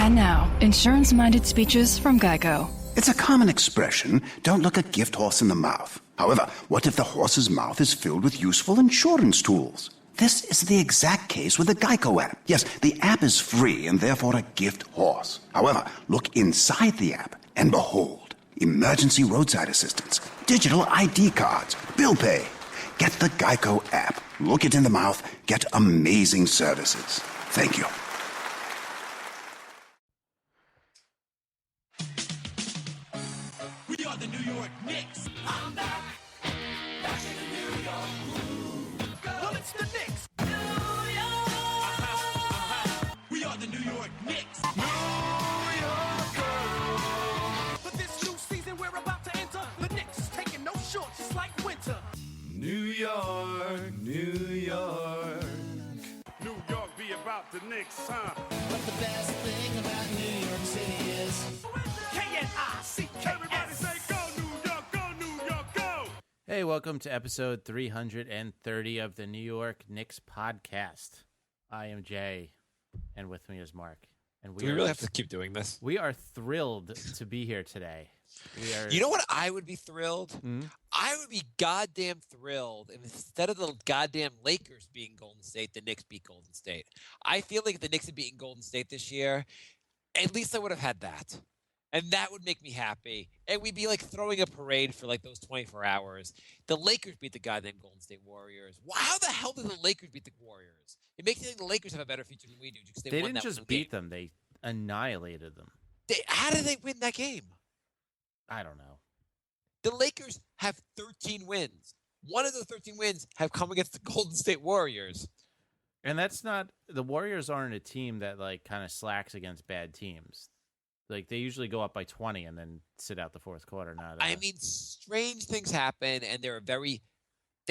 And now, insurance-minded speeches from Geico. It's a common expression, don't look a gift horse in the mouth. However, what if the horse's mouth is filled with useful insurance tools? This is the exact case with the Geico app. Yes, the app is free and therefore a gift horse. However, look inside the app and behold, emergency roadside assistance, digital ID cards, bill pay. Get the Geico app. Look it in the mouth. Get amazing services. Thank you. We are the New York Knicks. I'm back. Back in the New York groove. Well, it's the Knicks. New York. We are the New York Knicks. New York girl. For this new season we're about to enter, the Knicks is taking no shorts, just like winter. New York, New York. New York be about the Knicks, huh? But the best thing about New York City is K-N-I-C-K-S. Everybody say go New York, go New York, go! Hey, welcome to episode 330 of the New York Knicks podcast. I am Jay, and with me is Mark. And Do we really have to keep doing this? We are thrilled to be here today. You know what I would be thrilled? Mm-hmm. I would be goddamn thrilled if instead of the goddamn Lakers beating Golden State, the Knicks beat Golden State. I feel like if the Knicks had beaten Golden State this year, at least I would have had that. And that would make me happy. And we'd be like throwing a parade for like those 24 hours. The Lakers beat the goddamn Golden State Warriors. How the hell did the Lakers beat the Warriors? It makes me think the Lakers have a better future than we do because they won didn't that just one beat game. them, they annihilated them. How did they win that game? I don't know. The Lakers have 13 wins. One of those 13 wins have come against the Golden State Warriors. And that's not the Warriors aren't a team that like kind of slacks against bad teams. Like they usually go up by 20 and then sit out the fourth quarter. Now, I mean, strange things happen, and they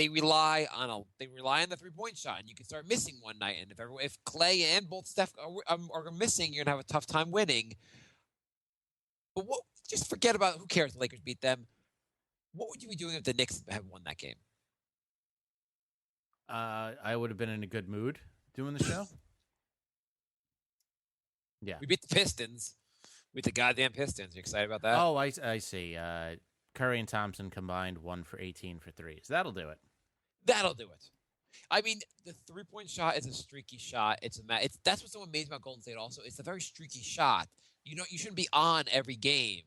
rely on the 3-point shot, and you can start missing one night. And if Clay and both Steph are missing, you're gonna have a tough time winning. But just forget about who cares. The Lakers beat them. What would you be doing if the Knicks had won that game? I would have been in a good mood doing the show. Yeah, We beat the Pistons. With the goddamn Pistons. You excited about that? Oh, I see. Curry and Thompson combined 1 for 18 for threes. That'll do it. That'll do it. I mean, the 3-point shot is a streaky shot. That's what's so amazing about Golden State also. It's a very streaky shot. You shouldn't be on every game.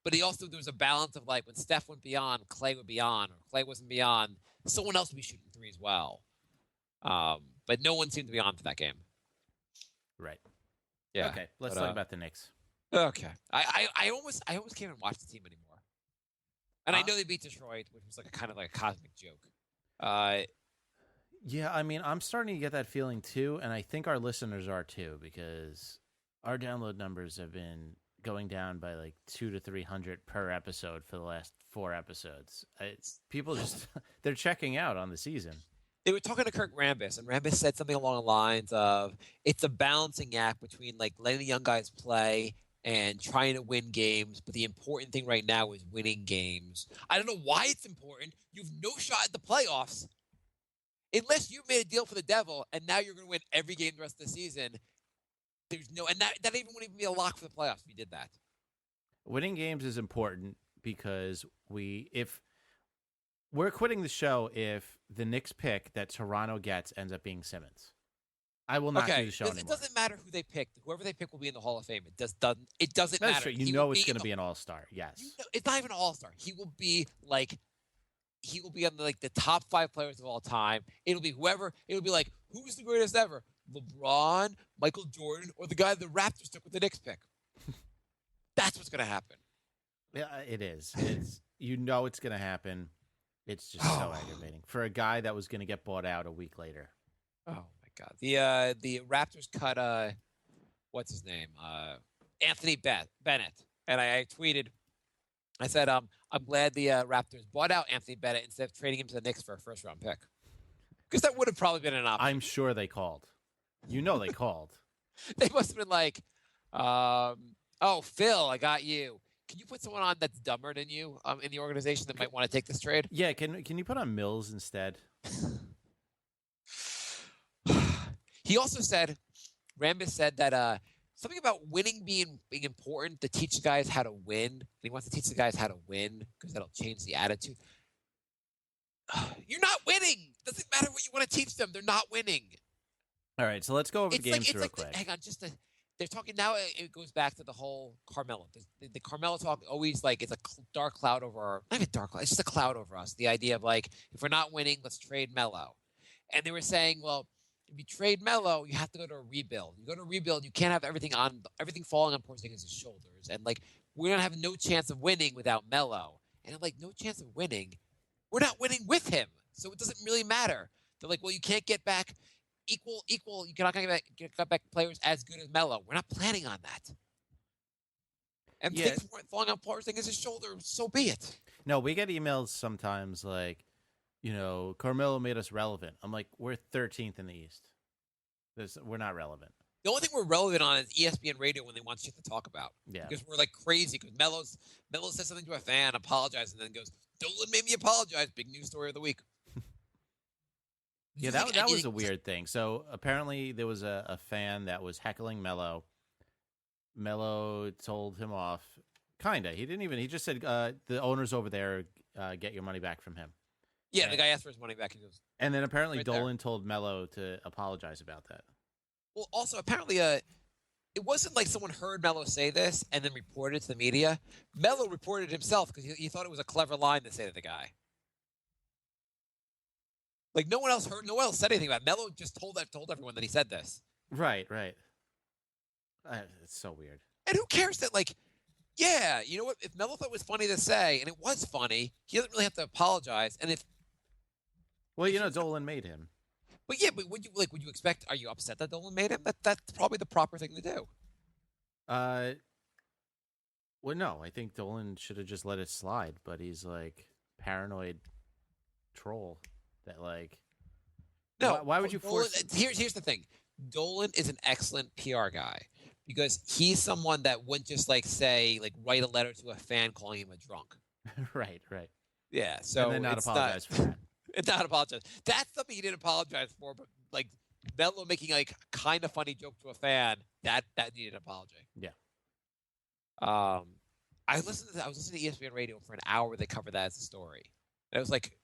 But there was a balance of like when Steph went beyond, Clay would be on, or Clay wasn't beyond, someone else would be shooting three as well. But no one seemed to be on for that game. Right. Yeah. Okay, let's talk about the Knicks. Okay. I almost can't even watch the team anymore. And I know they beat Detroit, which was like a kind of like a cosmic joke. Yeah, I mean, I'm starting to get that feeling too, and I think our listeners are too, because our download numbers have been going down by like 200 to 300 per episode for the last 4 episodes. People just they're checking out on the season. They were talking to Kirk Rambis, and Rambis said something along the lines of it's a balancing act between like letting the young guys play and trying to win games, but the important thing right now is winning games. I don't know why it's important. You've no shot at the playoffs unless you made a deal for the devil, and now you're going to win every game the rest of the season. There's no, and that even wouldn't even be a lock for the playoffs if you did that. Winning games is important because if we're quitting the show if the Knicks pick that Toronto gets ends up being Simmons. I will not do the show anymore. It doesn't matter who they pick. Whoever they pick will be in the Hall of Fame. It doesn't matter. That's true. You know it's going to be an all-star. Yes. It's not even an all-star. He will be on the top 5 players of all time. It'll be whoever. It'll be like, who's the greatest ever? LeBron, Michael Jordan, or the guy the Raptors took with the Knicks pick. That's what's going to happen. Yeah, it is. It's it's going to happen. It's just so aggravating for a guy that was going to get bought out a week later. Oh my God! The Raptors cut what's his name? Anthony Bennett, and I tweeted. I said, I'm glad the Raptors bought out Anthony Bennett instead of trading him to the Knicks for a first-round pick, because that would have probably been an option. I'm sure they called. They called. They must have been like, "Oh, Phil, I got you. Can you put someone on that's dumber than you in the organization that might want to take this trade?" Yeah, can you put on Mills instead? He also said, Rambis said that something about winning being important to teach the guys how to win. He wants to teach the guys how to win because that'll change the attitude. You're not winning. Doesn't matter what you want to teach them. They're not winning. All right, so let's go over the games real quick. Hang on, they're talking now. It goes back to the whole Carmelo. The Carmelo talk always like it's a dark cloud over our. Not even dark cloud. It's just a cloud over us. The idea of like if we're not winning, let's trade Melo. And they were saying, well, if you trade Melo, you have to go to a rebuild. You go to a rebuild, you can't have everything falling on Porzingis' shoulders. And like we're gonna have no chance of winning without Melo. And I'm like, no chance of winning. We're not winning with him, so it doesn't really matter. They're like, well, you can't get back equal. You're not going to get back players as good as Melo. We're not planning on that. And things weren't falling on Porzingis' shoulder. So be it. No, we get emails sometimes like, Carmelo made us relevant. I'm like, we're 13th in the East. We're not relevant. The only thing we're relevant on is ESPN Radio when they want shit to talk about. Yeah. Because we're like crazy. Because Melo says something to a fan, apologizes, and then goes, Dolan made me apologize. Big news story of the week. Yeah, that was a weird thing. So apparently there was a fan that was heckling Melo. Melo told him off. Kinda. He just said, the owner's over there, get your money back from him. Yeah, the guy asked for his money back. And then apparently right Dolan told Melo to apologize about that. Well, also, apparently, it wasn't like someone heard Melo say this and then reported it to the media. Melo reported it himself because he thought it was a clever line to say to the guy. Like, no one else said anything about it. Melo just told everyone that he said this. Right. It's so weird. And who cares that, like, yeah, you know what? If Melo thought it was funny to say, and it was funny, he doesn't really have to apologize. And if... Well, Dolan made him. But yeah, would you expect? Are you upset that Dolan made him? That's probably the proper thing to do. Well, no, I think Dolan should have just let it slide. But he's like paranoid troll that like. No, why would you force? Dolan, here's the thing. Dolan is an excellent PR guy because he's someone that wouldn't just like write a letter to a fan calling him a drunk. Right. Yeah. So and then not apologize for that. It's not apologize. That's something he didn't apologize for, but like Melo making like kind of funny joke to a fan, that needed an apology. Yeah. I was listening to ESPN Radio for an hour. They covered that as a story. And I was like,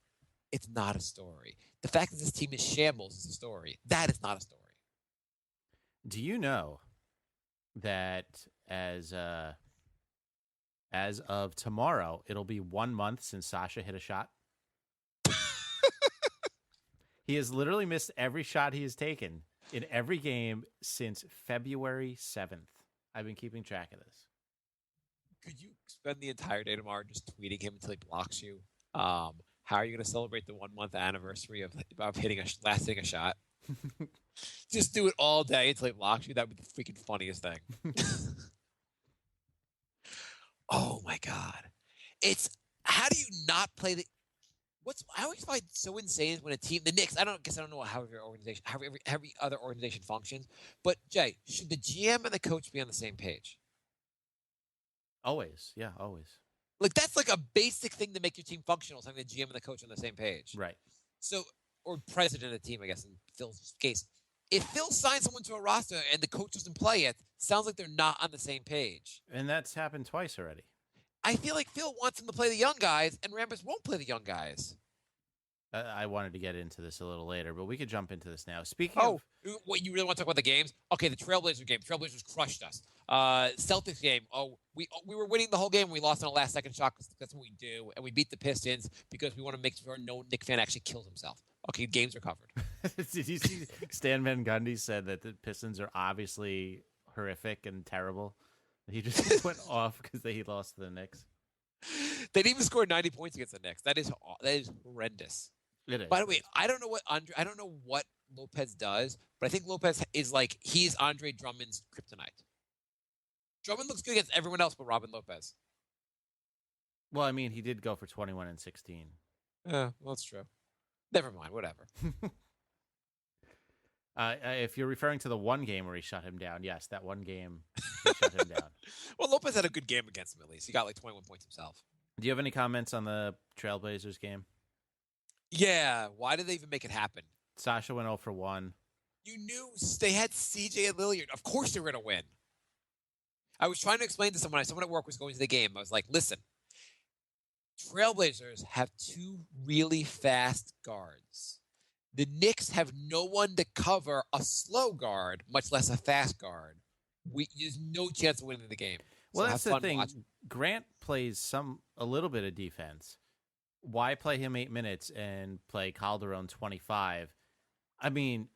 it's not a story. The fact that this team is shambles is a story. That is not a story. Do you know that as of tomorrow, it'll be 1 month since Sasha hit a shot? He has literally missed every shot he has taken in every game since February 7th. I've been keeping track of this. Could you spend the entire day tomorrow just tweeting him until he blocks you? How are you going to celebrate the 1 month anniversary of hitting a shot? Just do it all day until he blocks you. That would be the freaking funniest thing. Oh my God. How do you not play I always find so insane is when a team, the Knicks, I don't know how every other organization functions, but Jay, should the GM and the coach be on the same page? Always. Yeah, always. Like that's like a basic thing to make your team functional, is having the GM and the coach on the same page. Right. So, or president of the team, I guess, in Phil's case. If Phil signs someone to a roster and the coach doesn't play it, sounds like they're not on the same page. And that's happened twice already. I feel like Phil wants him to play the young guys, and Rambis won't play the young guys. I wanted to get into this a little later, but we could jump into this now. Speaking of... Wait, you really want to talk about the games? Okay, the Trailblazer game. Trailblazers crushed us. Celtics game. We were winning the whole game. We lost on a last-second shot because that's what we do. And we beat the Pistons because we want to make sure no Knick fan actually kills himself. Okay, games are covered. Did you see Stan Van Gundy said that the Pistons are obviously horrific and terrible? He just went off because he lost to the Knicks. They didn't even score 90 points against the Knicks. That is horrendous. It is. By the way, I don't know what Lopez does, but I think Lopez is like he's Andre Drummond's kryptonite. Drummond looks good against everyone else but Robin Lopez. Well, I mean, he did go for 21 and 16. Yeah, well, that's true. Never mind, whatever. If you're referring to the one game where he shut him down, yes, that one game he shut him down. Well, Lopez had a good game against him at least. He got like 21 points himself. Do you have any comments on the Trailblazers game? Yeah, why did they even make it happen? Sasha went 0 for 1. You knew they had CJ and Lilliard. Of course they were going to win. I was trying to explain to someone at work was going to the game. I was like, listen, Trailblazers have two really fast guards. The Knicks have no one to cover a slow guard, much less a fast guard. There's no chance of winning the game. Well, So that's have the fun thing. watching. Grant plays a little bit of defense. Why play him 8 minutes and play Calderon 25? I mean,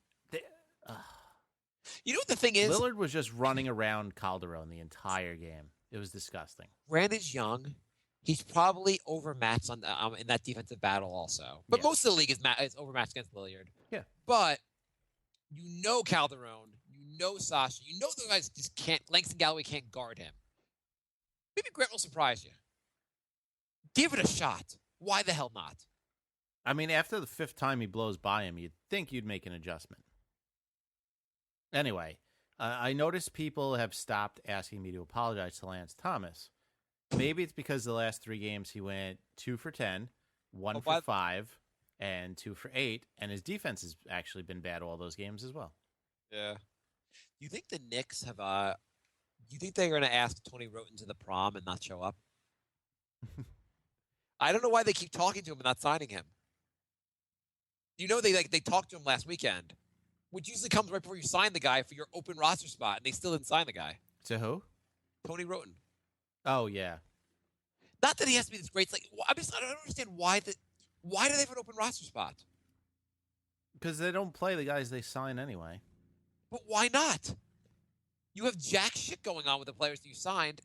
You know what the thing is? Lillard was just running around Calderon the entire game. It was disgusting. Grant is young. He's probably overmatched on in that defensive battle also. But Yeah. most of the league is overmatched against Lillard. Yeah. But you know Calderon, you know Sasha, you know those guys just can't. Langston Galloway can't guard him. Maybe Grant will surprise you. Give it a shot. Why the hell not? I mean, after the 5th time he blows by him, you'd think you'd make an adjustment. Anyway, I noticed people have stopped asking me to apologize to Lance Thomas. Maybe it's because the last 3 games he went 2 for 10, 1 for 5, and 2 for 8, and his defense has actually been bad all those games as well. Yeah. Do you think the Knicks have do you think they're going to ask Tony Roten to the prom and not show up? I don't know why they keep talking to him and not signing him. You know they talked to him last weekend, which usually comes right before you sign the guy for your open roster spot, and they still didn't sign the guy. To who? Tony Roten. Oh, yeah. Not that he has to be this great. It's like I don't understand why do they have an open roster spot? Because they don't play the guys they sign anyway. But why not? You have jack shit going on with the players that you signed.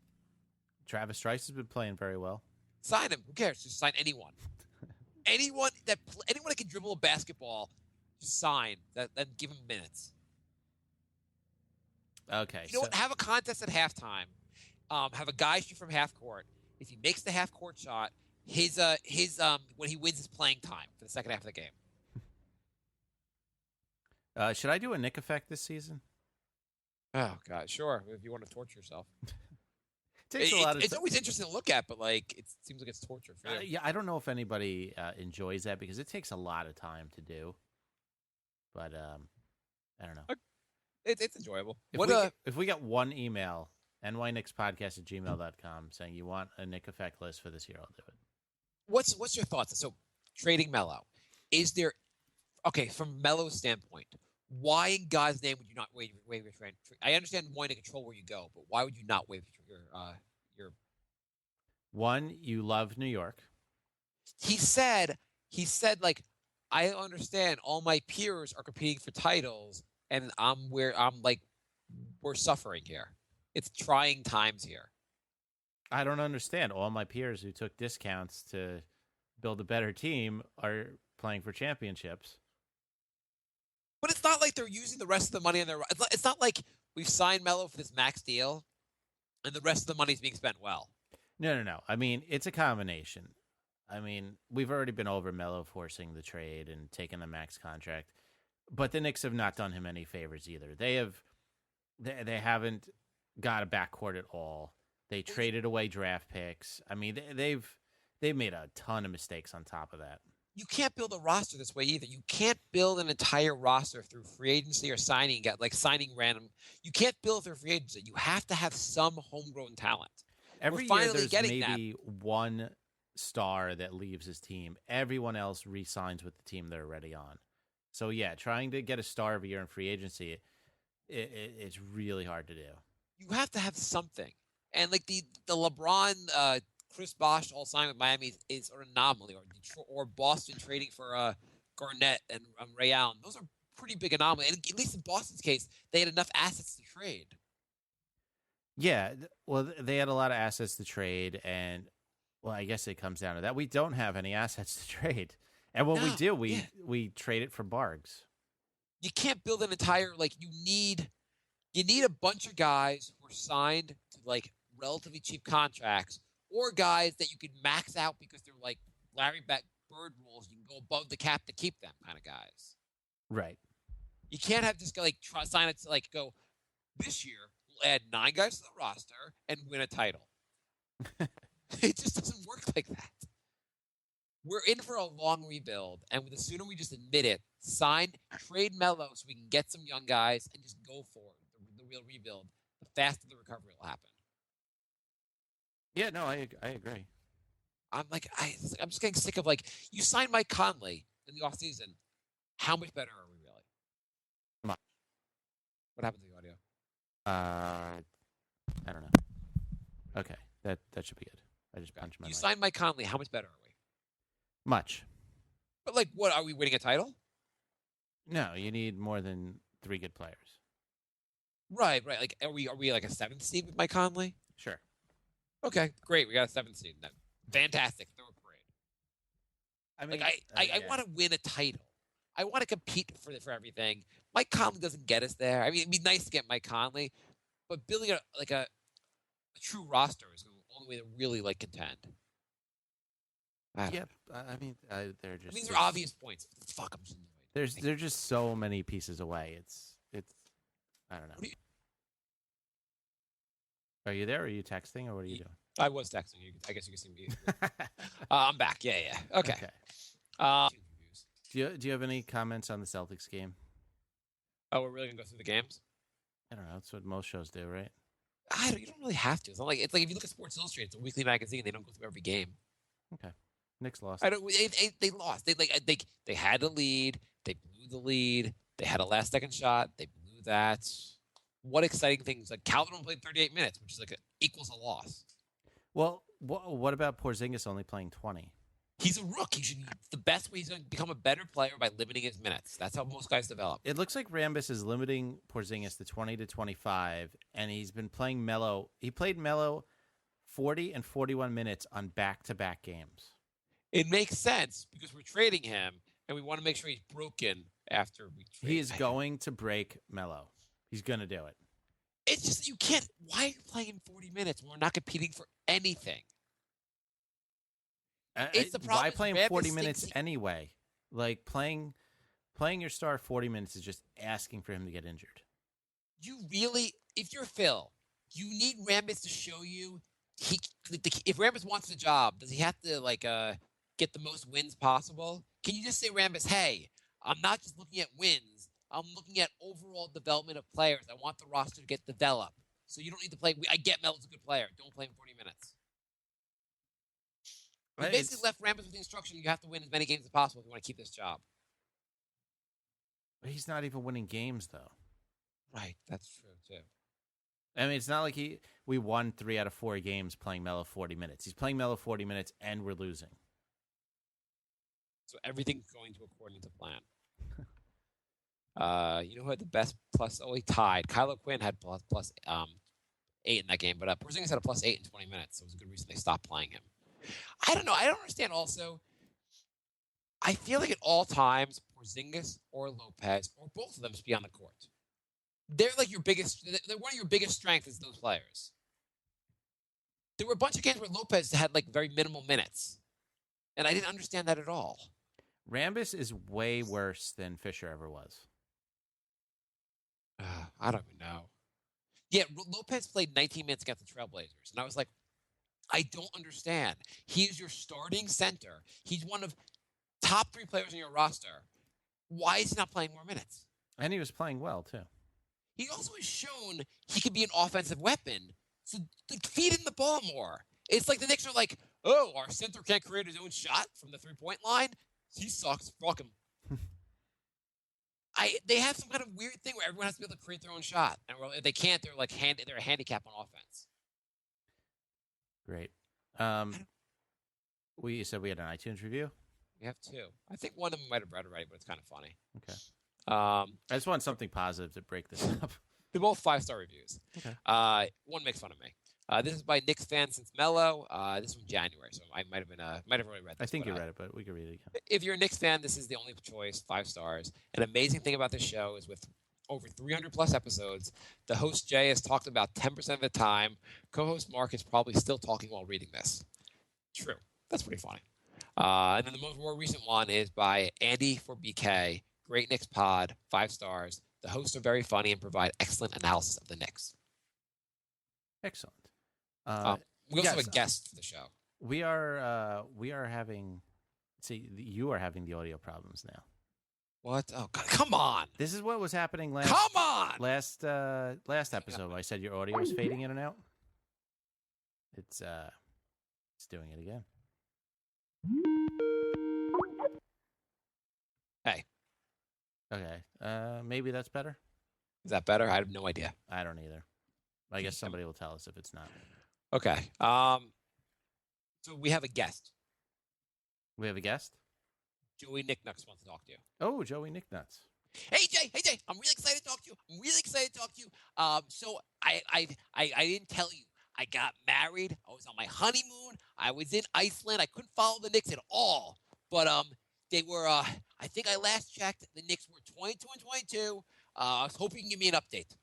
Travis Trice has been playing very well. Sign him. Who cares? Just sign anyone. anyone that can dribble a basketball, just sign that and give him minutes. Okay. You know what? Have a contest at halftime. Have a guy shoot from half court. If he makes the half court shot, his when he wins his playing time for the second half of the game. Should I do a Nick effect this season? Oh God, sure. If you want to torture yourself, Takes a lot of it's always interesting to look at, but like it seems like it's torture for you. yeah, I don't know if anybody enjoys that because it takes a lot of time to do. But I don't know. It's enjoyable. If we get one email, nynickspodcast@gmail.com, saying you want a Nick effect list for this year, I'll do it. What's your thoughts? So trading Melo, is there from Melo's standpoint? Why in God's name would you not waive your trade? I understand wanting to control where you go, but why would you not waive your? One, you love New York. He said like, I understand all my peers are competing for titles, and we're suffering here. It's trying times here. I don't understand. All my peers who took discounts to build a better team are playing for championships. But it's not like they're using the rest of the money in their. It's not like we've signed Melo for this max deal, and the rest of the money is being spent well. No. I mean, it's a combination. I mean, we've already been over Melo forcing the trade and taking the max contract, but the Knicks have not done him any favors either. They haven't got a backcourt at all. They traded away draft picks. I mean, they've made a ton of mistakes on top of that. You can't build a roster this way either. You can't build an entire roster through free agency or signing random. You can't build through free agency. You have to have some homegrown talent. Every We're year finally there's getting maybe one star that leaves his team. Everyone else re-signs with the team they're already on. So yeah, trying to get a star every year in free agency, it's really hard to do. You have to have something. And like the LeBron, Chris Bosh all signed with Miami is an anomaly, or Detroit, or Boston trading for Garnett and Ray Allen. Those are pretty big anomalies. And at least in Boston's case, they had enough assets to trade. Yeah, well, they had a lot of assets to trade, and well, I guess it comes down to that. We don't have any assets to trade, and when we do, we trade it for Bargs. You can't build an entire you need a bunch of guys who are signed to like relatively cheap contracts, or guys that you can max out because they're like Larry Bird rules. You can go above the cap to keep them kind of guys. Right. You can't have this guy sign it to go this year. We'll add 9 guys to the roster and win a title. It just doesn't work like that. We're in for a long rebuild, and the sooner we just admit it, trade Melo so we can get some young guys and just go for it, the real rebuild, the faster the recovery will happen. Yeah, no, I agree. I'm just getting sick of you signed Mike Conley in the offseason. How much better are we really? Much. What happened to the audio? I don't know. Okay, that should be good. I just punched my You mic. signed Mike Conley. How much better are we? Much. But what are we winning a title? No, you need more than 3 good players. Right. Are we like a 7th seed with Mike Conley? Sure. Okay, great. We got a 7th seed. Fantastic. Throw a parade. I mean, I want to win a title. I want to compete for everything. Mike Conley doesn't get us there. I mean, it'd be nice to get Mike Conley, but building a true roster is the only way to really contend. Yeah, I mean, they're just. These are obvious points. Fuck, I'm just annoyed. There's just so many pieces away. It's. I don't know. Are you there? Or are you texting, or what are you doing? I was texting you. I guess you can see me. I'm back. Yeah. Okay. Do you have any comments on the Celtics game? Oh, we're really gonna go through the games? I don't know. That's what most shows do, right? You don't really have to. It's like if you look at Sports Illustrated, it's a weekly magazine. They don't go through every game. Okay. Knicks lost. They lost. They had a lead. They blew the lead. They had a last-second shot. They blew that. What exciting things! Calvin played 38 minutes, which is equals a loss. Well, what about Porzingis only playing 20? He's a rook. The best way he's going to become a better player by limiting his minutes. That's how most guys develop. It looks like Rambis is limiting Porzingis to 20 to 25, and he's been playing Melo. He played Melo 40 and 41 minutes on back-to-back games. It makes sense because we're trading him, and we want to make sure he's broken after we trade him. He is going to break Melo. He's going to do it. It's just you can't. Why are you playing 40 minutes when we're not competing for anything? It's the problem. Why playing 40 minutes anyway? Playing your star 40 minutes is just asking for him to get injured. You really, if you're Phil, you need Rambis to show you. If Rambis wants the job, does he have to get the most wins possible? Can you just say, Rambis, hey, I'm not just looking at wins. I'm looking at overall development of players. I want the roster to get developed. So you don't need to play. I get Melo's a good player. Don't play him 40 minutes. You basically left Rambis with the instruction you have to win as many games as possible if you want to keep this job. But he's not even winning games, though. Right, that's true, too. I mean, it's not like we won 3 out of 4 games playing Melo 40 minutes. He's playing Melo 40 minutes, and we're losing. So everything's going to according to plan. You know who had the best plus? Oh, he tied. Kylo Quinn had plus 8 in that game, but Porzingis had a plus 8 in 20 minutes, so it was a good reason they stopped playing him. I don't know. I don't understand also. I feel like at all times, Porzingis or Lopez or both of them should be on the court. They're they're one of your biggest strengths is those players. There were a bunch of games where Lopez had very minimal minutes, and I didn't understand that at all. Rambis is way worse than Fisher ever was. I don't even know. Yeah, Lopez played 19 minutes against the Trailblazers, and I was like, I don't understand. He is your starting center. He's one of top 3 players on your roster. Why is he not playing more minutes? And he was playing well, too. He also has shown he could be an offensive weapon. So feed him the ball more. It's like the Knicks are like, oh, our center can't create his own shot from the 3-point line. He sucks. Fuck him. They have some kind of weird thing where everyone has to be able to create their own shot. And if they can't, they're they're a handicap on offense. Great. You said we had an iTunes review? We have 2. I think one of them might have read already, but it's kind of funny. Okay. I just want something positive to break this up. They're both 5-star reviews. Okay. One makes fun of me. This is by Knicks fan since Mello. This is from January, so I might have already read this. I think you read it, but we can read it again. If you're a Knicks fan, this is the only choice, 5 stars. An amazing thing about this show is with over 300 plus episodes, the host Jay has talked about 10% of the time. Co-host Mark is probably still talking while reading this. True. That's pretty funny. And then the more recent one is by Andy for BK. Great Knicks pod, 5 stars. The hosts are very funny and provide excellent analysis of the Knicks. Excellent. We also have a guest for the show. We are having. See, you are having the audio problems now. What? Oh God! Come on! This is what was happening last. Come on! Last episode, I said your audio was fading in and out. It's It's doing it again. Hey, Okay. Maybe that's better. is that better? I have no idea. I don't either. I guess somebody will tell us if it's not. Okay. So we have a guest. We have a guest. Joey Knicknuts wants to talk to you. Oh, Joey Knicknuts. Hey Jay, I'm really excited to talk to you. So I didn't tell you. I got married. I was on my honeymoon. I was in Iceland. I couldn't follow the Knicks at all. But they were. I think I last checked. The Knicks were 22-22. I was hoping you can give me an update.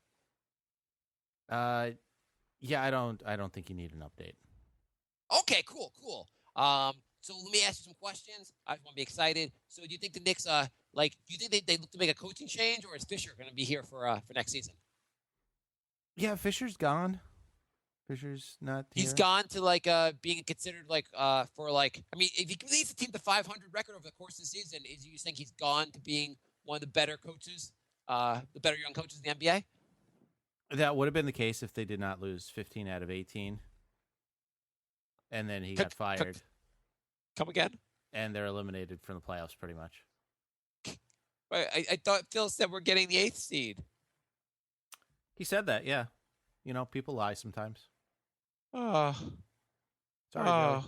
Yeah, I don't think you need an update. Okay, cool. So let me ask you some questions. I just want to be excited. So do you think the Knicks, do you think they look to make a coaching change, or is Fisher going to be here for next season? Yeah, Fisher's gone. Fisher's not here. He's gone to being considered if he leads the team to 500 record over the course of the season, is you think he's gone to being one of the better coaches, the better young coaches in the NBA? That would have been the case if they did not lose 15 out of 18. And then he got fired. Come again? And they're eliminated from the playoffs pretty much. I thought Phil said we're getting the 8th seed. He said that, yeah. You know, people lie sometimes. Oh. Sorry, Joey.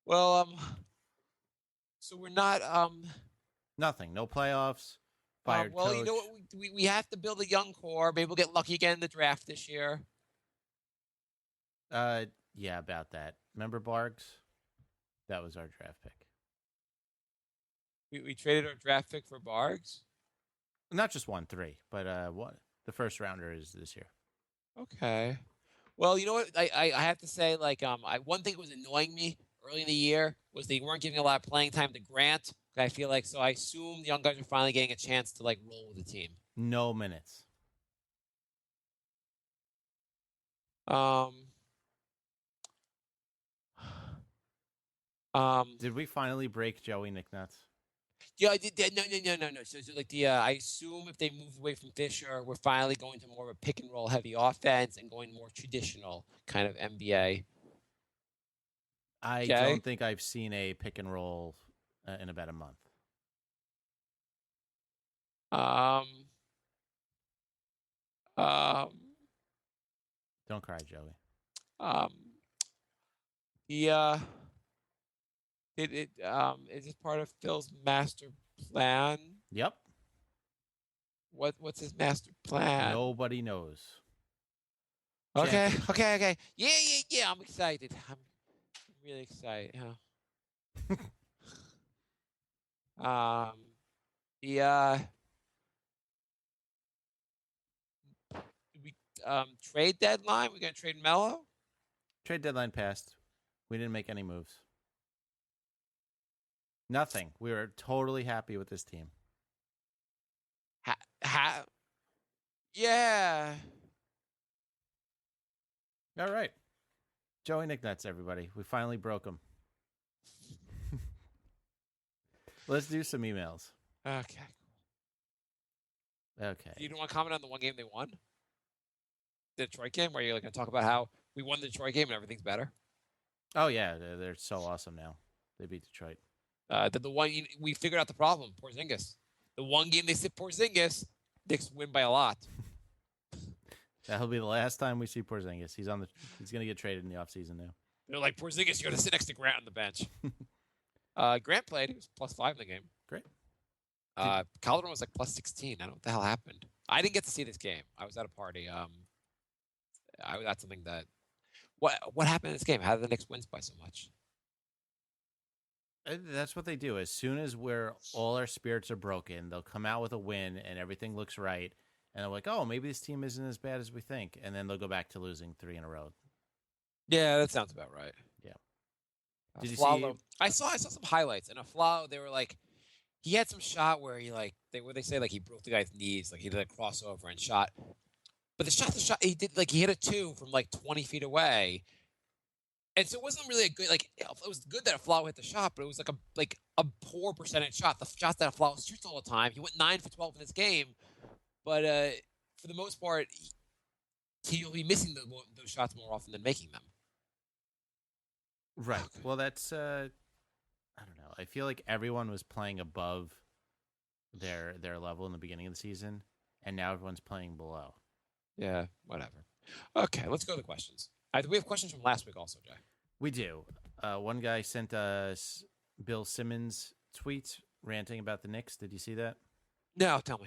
Well, so we're not Nothing. No playoffs. Fired well, coach. you know what? We have to build a young core. Maybe we'll get lucky again in the draft this year. Yeah, about that. Remember Bargs? That was our draft pick. We traded our draft pick for Bargs? Not just 1-3, but the first rounder is this year. Okay. Well, you know what? I have to say, one thing that was annoying me early in the year was they weren't giving a lot of playing time to Grant. I feel like, so I assume the young guys are finally getting a chance to roll with the team. No minutes. Did we finally break Joey Knicknuts? Yeah, I did. No. I assume if they moved away from Fisher, we're finally going to more of a pick and roll heavy offense and going more traditional kind of NBA. I don't think I've seen a pick and roll in about a month. Don't cry, Joey. Is this part of Phil's master plan? Yep. What's his master plan? Nobody knows. Okay. Yeah. I'm excited. I'm really excited. Trade deadline. We're gonna trade Melo. Trade deadline passed. We didn't make any moves. Nothing. We were totally happy with this team. Yeah. All right. Joey Knicknuts, everybody. We finally broke him. Let's do some emails. Okay. Okay. You don't want to comment on the one game they won? The Detroit game, where you're going to talk about how we won the Detroit game and everything's better? Oh, yeah. They're so awesome now. They beat Detroit. The one we figured out the problem, Porzingis. The one game they sit Porzingis, Knicks win by a lot. That'll be the last time we see Porzingis. He's going to get traded in the offseason now. They're like, Porzingis, you got to sit next to Grant on the bench. Grant played. He was +5 in the game. Great. Calderon was +16. I don't know what the hell happened. I didn't get to see this game. I was at a party. I was at something that. What happened in this game? How did the Knicks win by so much? That's what they do. As soon as all our spirits are broken, they'll come out with a win and everything looks right. And they're like, oh, maybe this team isn't as bad as we think. And then they'll go back to losing 3 in a row. Yeah, that sounds about right. Yeah. Did you Flalo, see? I saw some highlights, and Flalo, they were like, he had some shot where he they say he broke the guy's knees, he did a crossover and shot. But the shot he did, he hit a 2 from 20 feet away. And so it wasn't really a good, it was good that Flalo hit the shot, but it was a poor percentage shot. The shots that Flalo shoots all the time. He went 9 for 12 in this game, but for the most part, he'll be missing those shots more often than making them. Right. Okay. Well, that's I don't know. I feel like everyone was playing above their level in the beginning of the season, and now everyone's playing below. Yeah, whatever. Okay, let's go to the questions. We have questions from last week also, Jay. We do. One guy sent us Bill Simmons tweets ranting about the Knicks. Did you see that? No, tell me.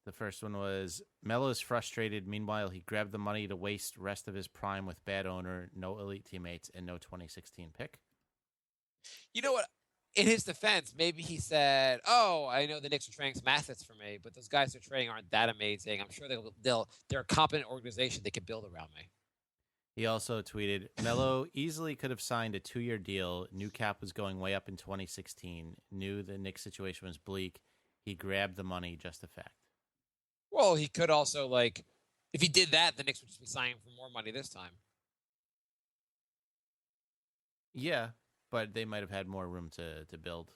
The first one was Melo is frustrated. Meanwhile, he grabbed the money to waste rest of his prime with bad owner, no elite teammates, and no 2016 pick. You know what? In his defense, maybe he said, "Oh, I know the Knicks are trading some assets for me, but those guys they're trading aren't that amazing. I'm sure they're a competent organization they can build around me." He also tweeted, Melo easily could have signed a 2-year deal. New cap was going way up in 2016. Knew the Knicks situation was bleak. He grabbed the money, just a fact. Well, he could also if he did that, the Knicks would just be signing for more money this time. Yeah, but they might have had more room to build.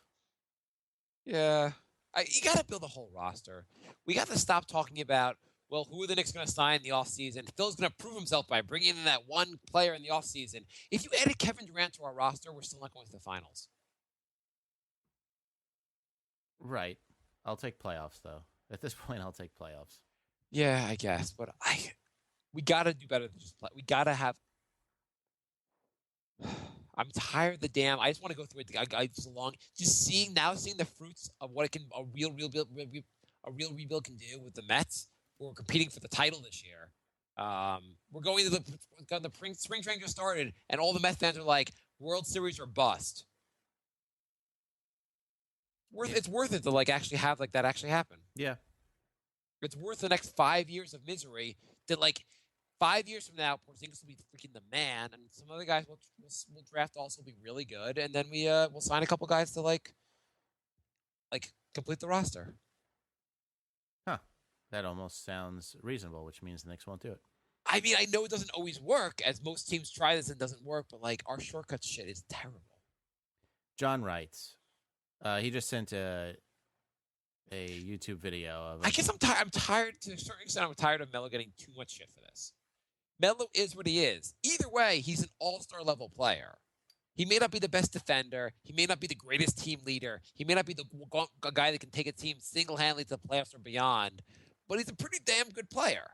Yeah, you got to build a whole roster. We got to stop talking about, well, who are the Knicks going to sign in the offseason? Phil's going to prove himself by bringing in that one player in the offseason. If you added Kevin Durant to our roster, we're still not going to the finals. Right. I'll take playoffs, though. At this point, I'll take playoffs. Yeah, I guess, but we got to do better than just play. We got to have. I'm tired of the damn. I just want to go through it so long. Just seeing the fruits of what a real rebuild can do with the Mets. We're competing for the title this year. We're going to the spring training just started, and all the Mets fans are like, "World Series or bust." It's worth it to actually have that actually happen. Yeah. It's worth the next 5 years of misery. That 5 years from now, Porzingis will be freaking the man, and some other guys will draft also be really good, and then we'll sign a couple guys to complete the roster. Huh. That almost sounds reasonable, which means the Knicks won't do it. I mean, I know it doesn't always work, as most teams try this and it doesn't work, but our shortcut shit is terrible. John writes, he just sent a YouTube video of. I guess I'm tired to a certain extent. I'm tired of Melo getting too much shit for this. Melo is what he is. Either way, he's an all-star level player. He may not be the best defender. He may not be the greatest team leader. He may not be the guy that can take a team single-handedly to the playoffs or beyond. But he's a pretty damn good player.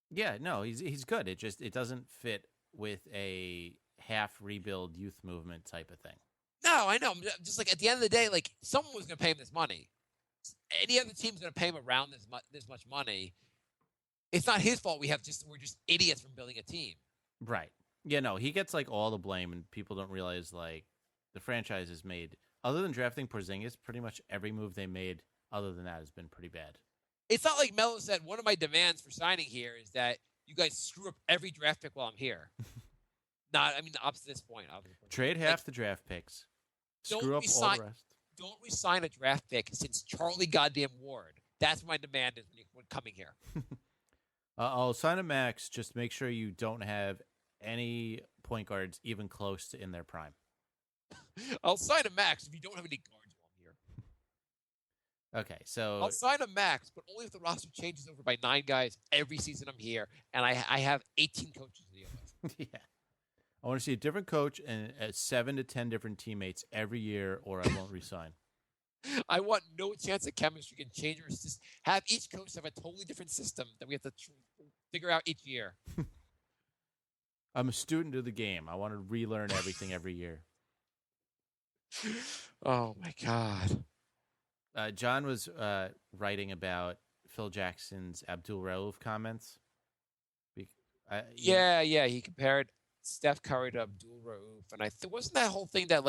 Yeah, no, he's good. It doesn't fit with a half rebuild youth movement type of thing. No, I know. I'm just at the end of the day, someone was going to pay him this money. Any other team's going to pay him around this much money. It's not his fault. We're just idiots from building a team. Right. Yeah, no, he gets all the blame, and people don't realize the franchise has made, other than drafting Porzingis, pretty much every move they made other than that has been pretty bad. It's not like Melo said, one of my demands for signing here is that you guys screw up every draft pick while I'm here. Up to this point. Trade half the draft picks. Screw up all the rest. Don't resign a draft pick since Charlie goddamn Ward. That's what my demand is when coming here. I'll sign a max. Just make sure you don't have any point guards even close to in their prime. I'll sign a max if you don't have any guards while I'm here. Okay, so I'll sign a max, but only if the roster changes over by 9 guys every season I'm here, and I have 18 coaches to deal with. Yeah. I want to see a different coach and 7 to 10 different teammates every year, or I won't resign. I want no chance of chemistry can change or just have each coach have a totally different system that we have to figure out each year. I'm a student of the game. I want to relearn everything every year. Oh, my God. John was writing about Phil Jackson's Abdul Rauf comments. Yeah, he compared Steph Curry to Abdul Rauf, and wasn't that whole thing that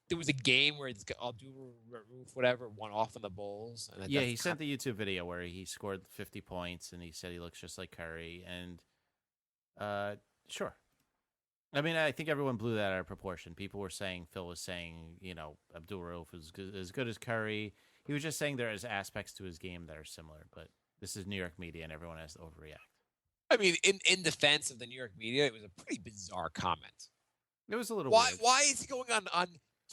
there was a game where Abdul Rauf went off on the Bulls. And he sent the YouTube video where he scored 50 points, and he said he looks just like Curry. And sure, I think everyone blew that out of proportion. People were saying Phil was saying Abdul Rauf is as good as Curry. He was just saying there is aspects to his game that are similar, but this is New York media, and everyone has to overreact. In defense of the New York media, it was a pretty bizarre comment. It was a little weird. Why is he going on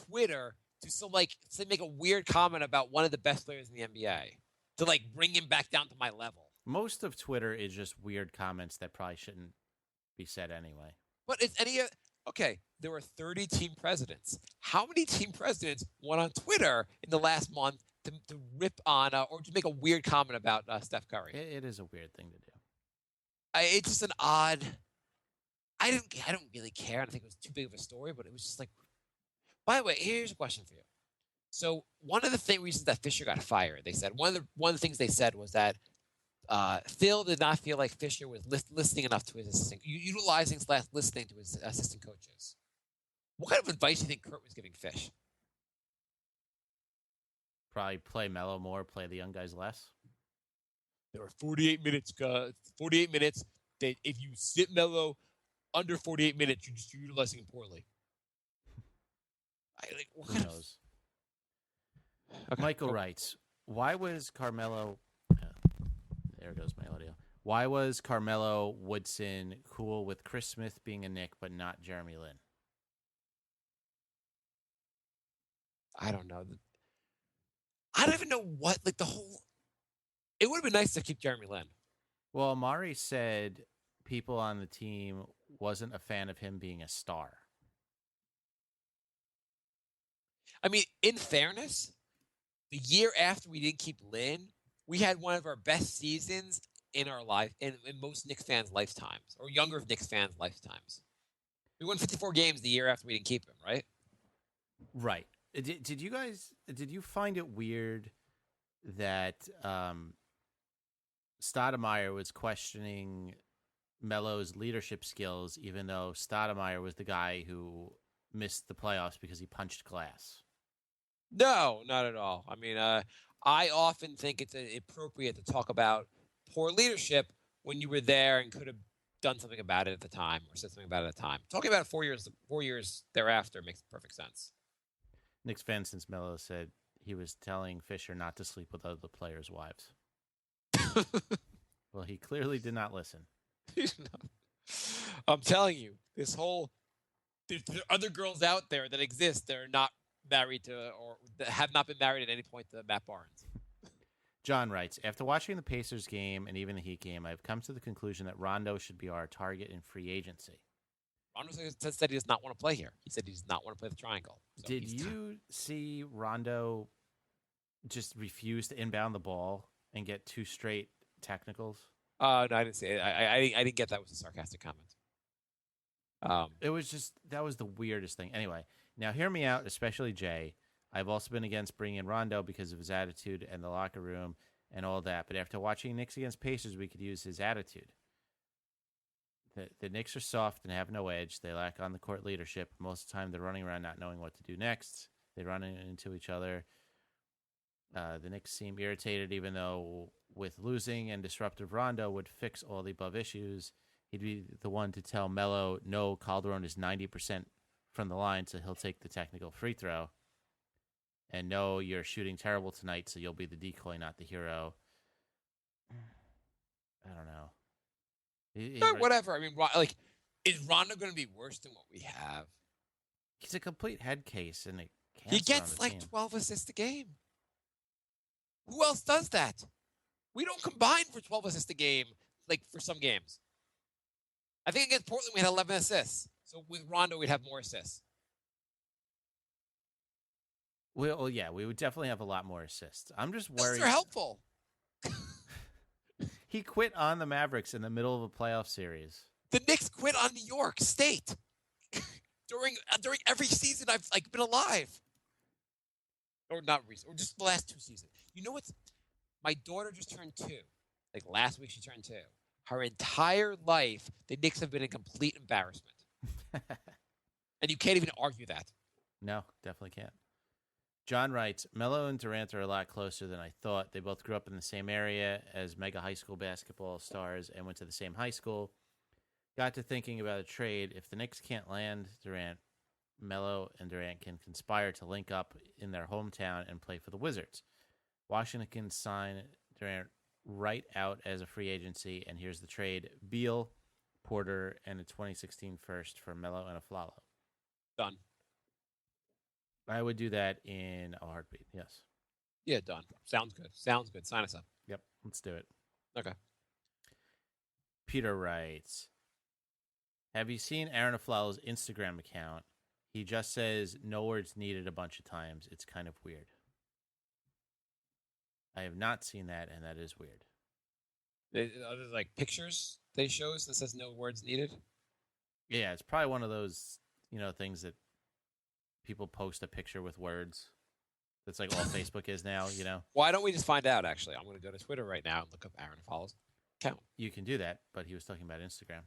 Twitter to make a weird comment about one of the best players in the NBA to bring him back down to my level? Most of Twitter is just weird comments that probably shouldn't be said anyway. But Okay, there were 30 team presidents. How many team presidents went on Twitter in the last month to rip on or to make a weird comment about Steph Curry? It is a weird thing to do. It's just an odd. I don't really care. I don't think it was too big of a story, but it was just like. By the way, here's a question for you. So one of the reasons that Fisher got fired, they said one of the things they said was that Phil did not feel like Fisher was listening enough to his assistant, utilizing / listening to his assistant coaches. What kind of advice do you think Kurt was giving Fish? Probably play Melo more, play the young guys less. There were 48 minutes. 48 minutes. That if you sit Melo under 48 minutes, you're utilizing him poorly. Who knows? Okay. Michael writes, why was Carmelo... there goes my audio. Why was Carmelo Woodson cool with Chris Smith being a Knick, but not Jeremy Lin? I don't know. I don't even know what, the whole... It would have been nice to keep Jeremy Lin. Well, Amari said people on the team wasn't a fan of him being a star. I mean, in fairness, the year after we didn't keep Lin, we had one of our best seasons in our life, in most Knicks fans' lifetimes, or younger Knicks fans' lifetimes. We won 54 games the year after we didn't keep him, right? Right. Did you find it weird that Stoudemire was questioning Melo's leadership skills, even though Stoudemire was the guy who missed the playoffs because he punched glass? No, not at all. I mean, I often think it's appropriate to talk about poor leadership when you were there and could have done something about it at the time or said something about it at the time. Talking about it 4 years thereafter makes perfect sense. Knicks fan since Melo said he was telling Fisher not to sleep with other players' wives. Well, he clearly did not listen. I'm telling you, there are other girls out there that exist that are not married to or that have not been married at any point to Matt Barnes. John writes, after watching the Pacers game and even the Heat game, I've come to the conclusion that Rondo should be our target in free agency. Rondo said he does not want to play here. He said he does not want to play the triangle. So Did you see Rondo just refuse to inbound the ball and get 2 straight technicals? No, I didn't see it. I didn't get that was a sarcastic comment. It was just, that was the weirdest thing. Anyway, now hear me out, especially Jay. I've also been against bringing in Rondo because of his attitude and the locker room and all that. But after watching Knicks against Pacers, we could use his attitude. The Knicks are soft and have no edge. They lack on-the-court leadership. Most of the time, they're running around not knowing what to do next. They run into each other. The Knicks seem irritated, even though with losing and disruptive Rondo would fix all the above issues. He'd be the one to tell Melo, no, Calderon is 90% from the line, so he'll take the technical free throw. And no, you're shooting terrible tonight, so you'll be the decoy, not the hero. I don't know. Whatever. I mean, is Rondo going to be worse than what we have? He's a complete head case, and he gets 12 assists a game. Who else does that? We don't combine for 12 assists a game, for some games. I think against Portland we had 11 assists. So with Rondo, we'd have more assists. Well, yeah, we would definitely have a lot more assists. I'm just worried. Those are helpful. He quit on the Mavericks in the middle of a playoff series. The Knicks quit on New York State during every season I've been alive, or not recent, or just the last 2 seasons. You know what's? My daughter just turned 2. Last week she turned 2. Her entire life, the Knicks have been a complete embarrassment, and you can't even argue that. No, definitely can't. John writes, Melo and Durant are a lot closer than I thought. They both grew up in the same area as mega high school basketball stars and went to the same high school. Got to thinking about a trade. If the Knicks can't land Durant, Melo and Durant can conspire to link up in their hometown and play for the Wizards. Washington can sign Durant right out as a free agency, and here's the trade. Beal, Porter, and a 2016 first for Melo and a Flalo. Done. I would do that in a heartbeat, yes. Yeah, done. Sounds good. Sounds good. Sign us up. Yep, let's do it. Okay. Peter writes, Have you seen Aaron Aflalo's Instagram account? He just says no words needed a bunch of times. It's kind of weird. I have not seen that, and that is weird. Are there like pictures they shows that says no words needed? Yeah, it's probably one of those, things that people post a picture with words. That's like all Facebook is now, Why don't we just find out, actually? I'm going to go to Twitter right now and look up Aaron Aflalo's account. You can do that, but he was talking about Instagram.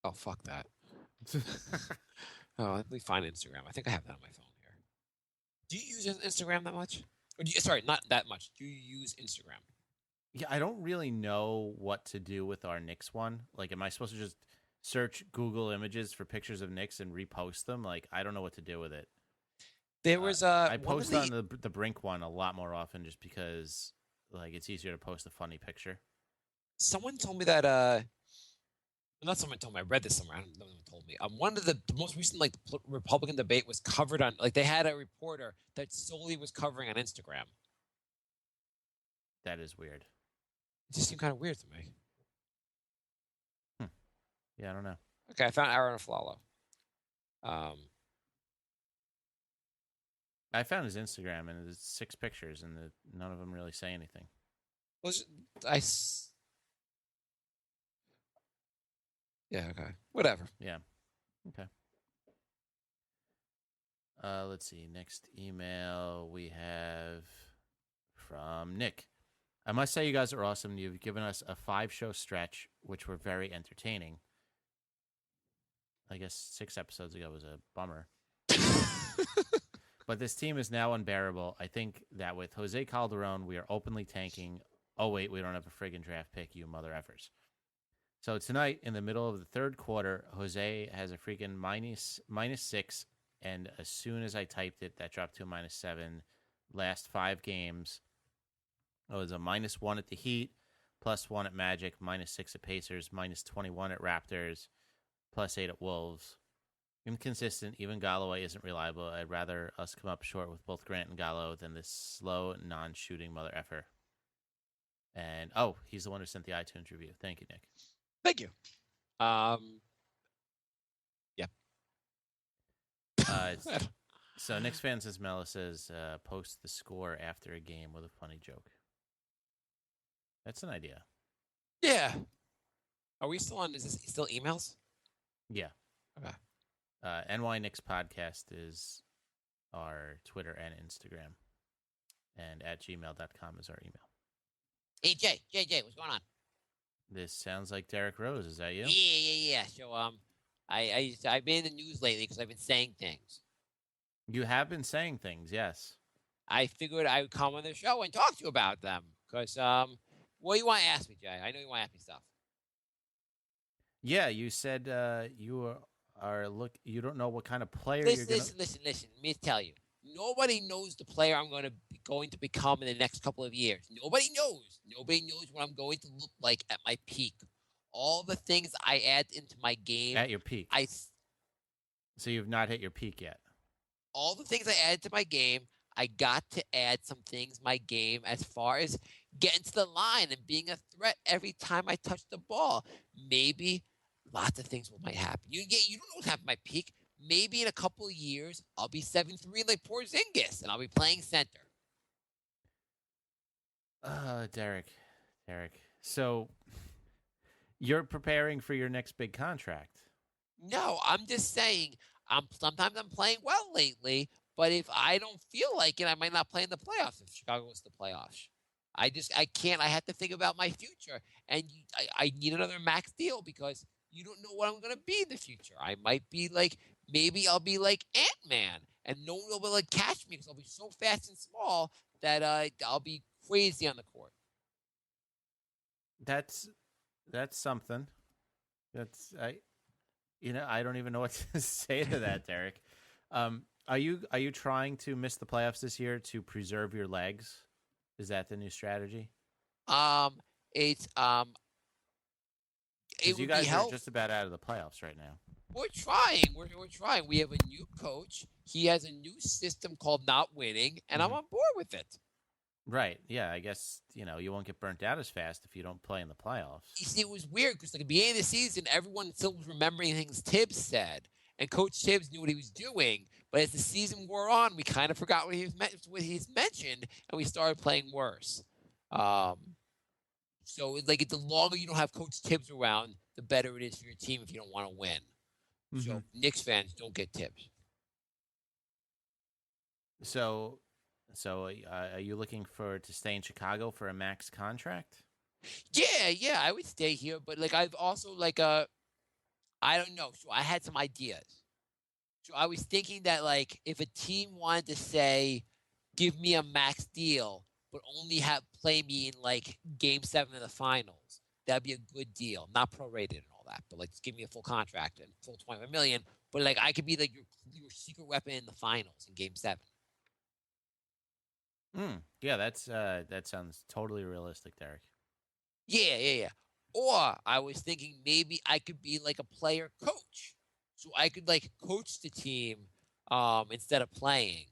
Oh, fuck that. Let me find Instagram. I think I have that on my phone here. Do you use Instagram that much? Sorry, not that much. Do you use Instagram? Yeah, I don't really know what to do with our Knicks one. Like, am I supposed to just search Google Images for pictures of Knicks and repost them? Like, I don't know what to do with it. There was I post on the Brink one a lot more often just because, like, it's easier to post a funny picture. Someone told me that. Not someone told me. I read this somewhere. I don't know who told me. One of the most recent Republican debate was covered on they had a reporter that solely was covering on Instagram. That is weird. It just seemed kind of weird to me. Yeah, I don't know. Okay, I found Aaron Aflalo. I found his Instagram and there's 6 pictures and none of them really say anything. Yeah, okay. Whatever. Yeah. Okay. Let's see. Next email we have from Nick. I must say you guys are awesome. You've given us a 5-show stretch, which were very entertaining. I guess 6 episodes ago was a bummer. But this team is now unbearable. I think that with Jose Calderon, we are openly tanking. Oh, wait, we don't have a friggin' draft pick, you mother effers. So tonight, in the middle of the third quarter, Jose has a freaking -6, and as soon as I typed it, that dropped to a -7. Last 5 games, it was a -1 at the Heat, +1 at Magic, -6 at Pacers, -21 at Raptors, +8 at Wolves. Inconsistent, even Galloway isn't reliable. I'd rather us come up short with both Grant and Gallo than this slow, non-shooting mother effer. And, he's the one who sent the iTunes review. Thank you, Nick. Thank you. Yeah. So Knicks fan says Mela says post the score after a game with a funny joke. That's an idea. Yeah. Are we still on? Is this still emails? Yeah. Okay. NY Knicks Podcast is our Twitter and Instagram. And @gmail.com is our email. Hey, Jay, what's going on? This sounds like Derrick Rose. Is that you? Yeah. So, I've been in the news lately because I've been saying things. You have been saying things, yes. I figured I would come on the show and talk to you about them. Because, what do you want to ask me, Jay? I know you want to ask me stuff. Yeah, you said you you don't know what kind of player Listen, you're going to... Listen. Let me tell you. Nobody knows the player I'm going to become in the next couple of years. Nobody knows. Nobody knows what I'm going to look like at my peak. All the things I add into my game. At your peak. So you've not hit your peak yet. All the things I added to my game, I got to add some things my game as far as getting to the line and being a threat every time I touch the ball. Maybe lots of things might happen. You don't know what happened at my peak. Maybe in a couple of years, I'll be 7'3" like Porzingis, and I'll be playing center. Derrick. So you're preparing for your next big contract. No, I'm just saying. Sometimes I'm playing well lately, but if I don't feel like it, I might not play in the playoffs if Chicago goes to the playoffs. I can't. I have to think about my future, and I need another max deal because you don't know what I'm going to be in the future. I might be maybe I'll be like Ant-Man, and no one will be able to catch me because I'll be so fast and small that I'll be crazy on the court. That's something. I don't even know what to say to that, Derrick. Are you trying to miss the playoffs this year to preserve your legs? Is that the new strategy? It's Because you guys are just about out of the playoffs right now. We're trying. We're trying. We have a new coach. He has a new system called not winning, and I'm on board with it. Right. Yeah. I guess, you won't get burnt out as fast if you don't play in the playoffs. You see, it was weird because like at the beginning of the season, everyone still was remembering things Tibbs said, and Coach Tibbs knew what he was doing. But as the season wore on, we kind of forgot what he's mentioned, and we started playing worse. So like the longer you don't have Coach Tibbs around, the better it is for your team if you don't want to win. So Knicks fans don't get Tibbs. So, are you looking to stay in Chicago for a max contract? Yeah, I would stay here, but like I've also I don't know. So I had some ideas. So I was thinking that like if a team wanted to say, give me a max deal, but only play me in like Game 7 of the finals, that'd be a good deal. Not prorated and all that, but like just give me a full contract and full $25 million. But like I could be like your secret weapon in the finals in Game 7. Yeah, that sounds totally realistic, Derrick. Yeah. Or I was thinking maybe I could be like a player coach. So I could like coach the team instead of playing.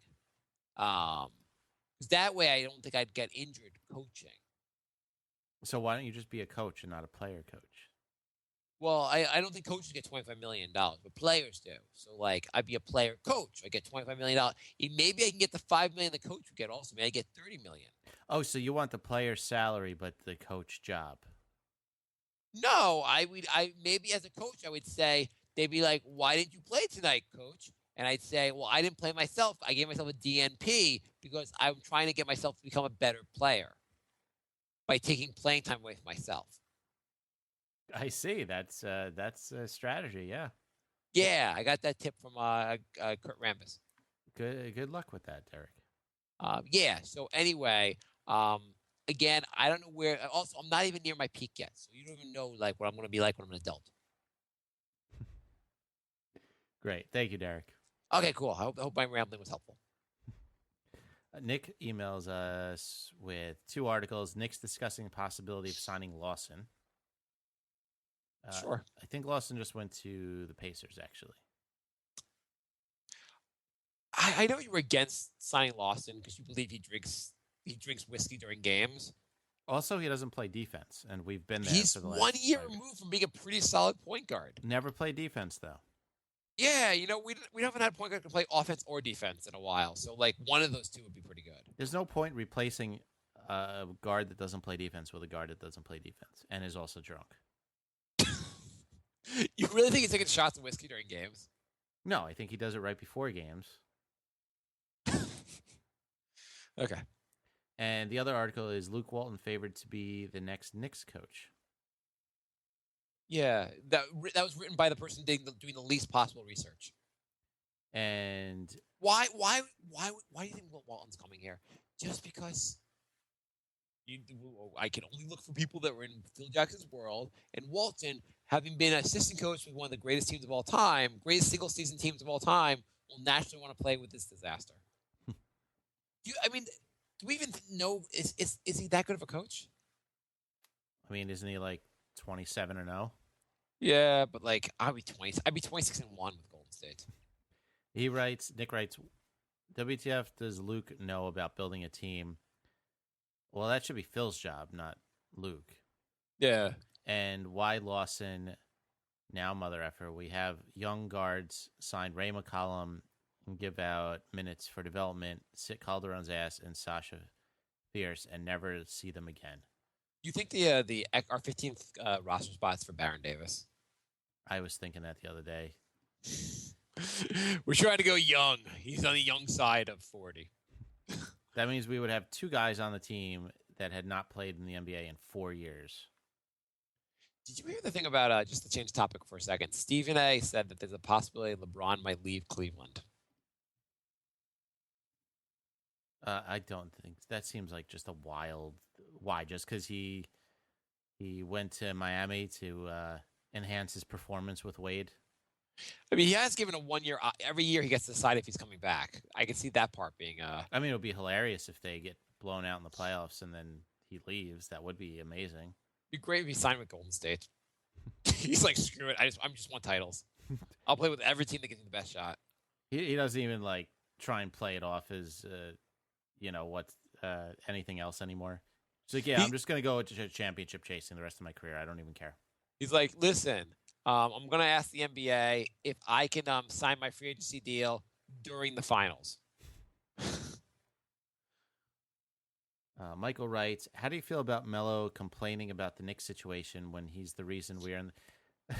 Because that way I don't think I'd get injured coaching. So why don't you just be a coach and not a player coach? Well, I don't think coaches get $25 million, but players do. So, like, I'd be a player coach. I get $25 million. Maybe I can get the $5 million the coach would get also. Maybe I get $30 million. Oh, so you want the player salary, but the coach job? No, maybe as a coach, I would say, they'd be like, why didn't you play tonight, coach? And I'd say, well, I didn't play myself. I gave myself a DNP because I'm trying to get myself to become a better player by taking playing time away from myself. I see. That's a strategy. Yeah. Yeah, I got that tip from Kurt Rambis. Good luck with that, Derrick. Yeah. So anyway, again, I don't know where. Also, I'm not even near my peak yet, so you don't even know like what I'm going to be like when I'm an adult. Great. Thank you, Derrick. Okay, cool. I hope my rambling was helpful. Nick emails us with 2 articles. Nick's discussing the possibility of signing Lawson. Sure. I think Lawson just went to the Pacers, actually. I know you were against signing Lawson because you believe he drinks whiskey during games. Also, he doesn't play defense, and we've been there. He's for the last 1 year 5 years. removed from being a pretty solid point guard. Never played defense, though. Yeah, we haven't had a point guard who can play offense or defense in a while. So like one of those two would be pretty good. There's no point replacing a guard that doesn't play defense with a guard that doesn't play defense and is also drunk. You really think he's taking shots of whiskey during games? No, I think he does it right before games. Okay. And the other article is Luke Walton favored to be the next Knicks coach. Yeah, that was written by the person doing the least possible research. And Why do you think Will Walton's coming here? Just because I can only look for people that were in Phil Jackson's world, and Walton, having been an assistant coach with one of the greatest teams of all time, greatest single season teams of all time, will naturally want to play with this disaster. Do we even know is he that good of a coach? I mean, isn't he like 27-0? Yeah, but like I'd be 26-1 with Golden State. Nick writes, WTF does Luke know about building a team? Well, that should be Phil's job, not Luke. Yeah. And why Lawson, now mother effer, we have young guards signed Ray McCollum and give out minutes for development, sit Calderon's ass and Sasha Fierce and never see them again. You think our 15th roster spots for Baron Davis? I was thinking that the other day. We're trying to go young. He's on the young side of 40. That means we would have 2 guys on the team that had not played in the NBA in 4 years. Did you hear the thing about, just to change topic for a second, Stephen A. said that there's a possibility LeBron might leave Cleveland. I don't think that seems like just a wild why. Just because he went to Miami to enhance his performance with Wade. I mean, he has given a 1 year. Every year he gets to decide if he's coming back. I can see that part being. I mean, it would be hilarious if they get blown out in the playoffs and then he leaves. That would be amazing. It'd be great if he signed with Golden State. He's like, screw it. I'm just want titles. I'll play with every team that gives me the best shot. He doesn't even like try and play it off as anything else anymore. He's like, yeah, I'm just going to go to championship chasing the rest of my career. I don't even care. He's like, listen, I'm going to ask the NBA if I can sign my free agency deal during the finals. Michael writes, how do you feel about Melo complaining about the Knicks situation when he's the reason we are in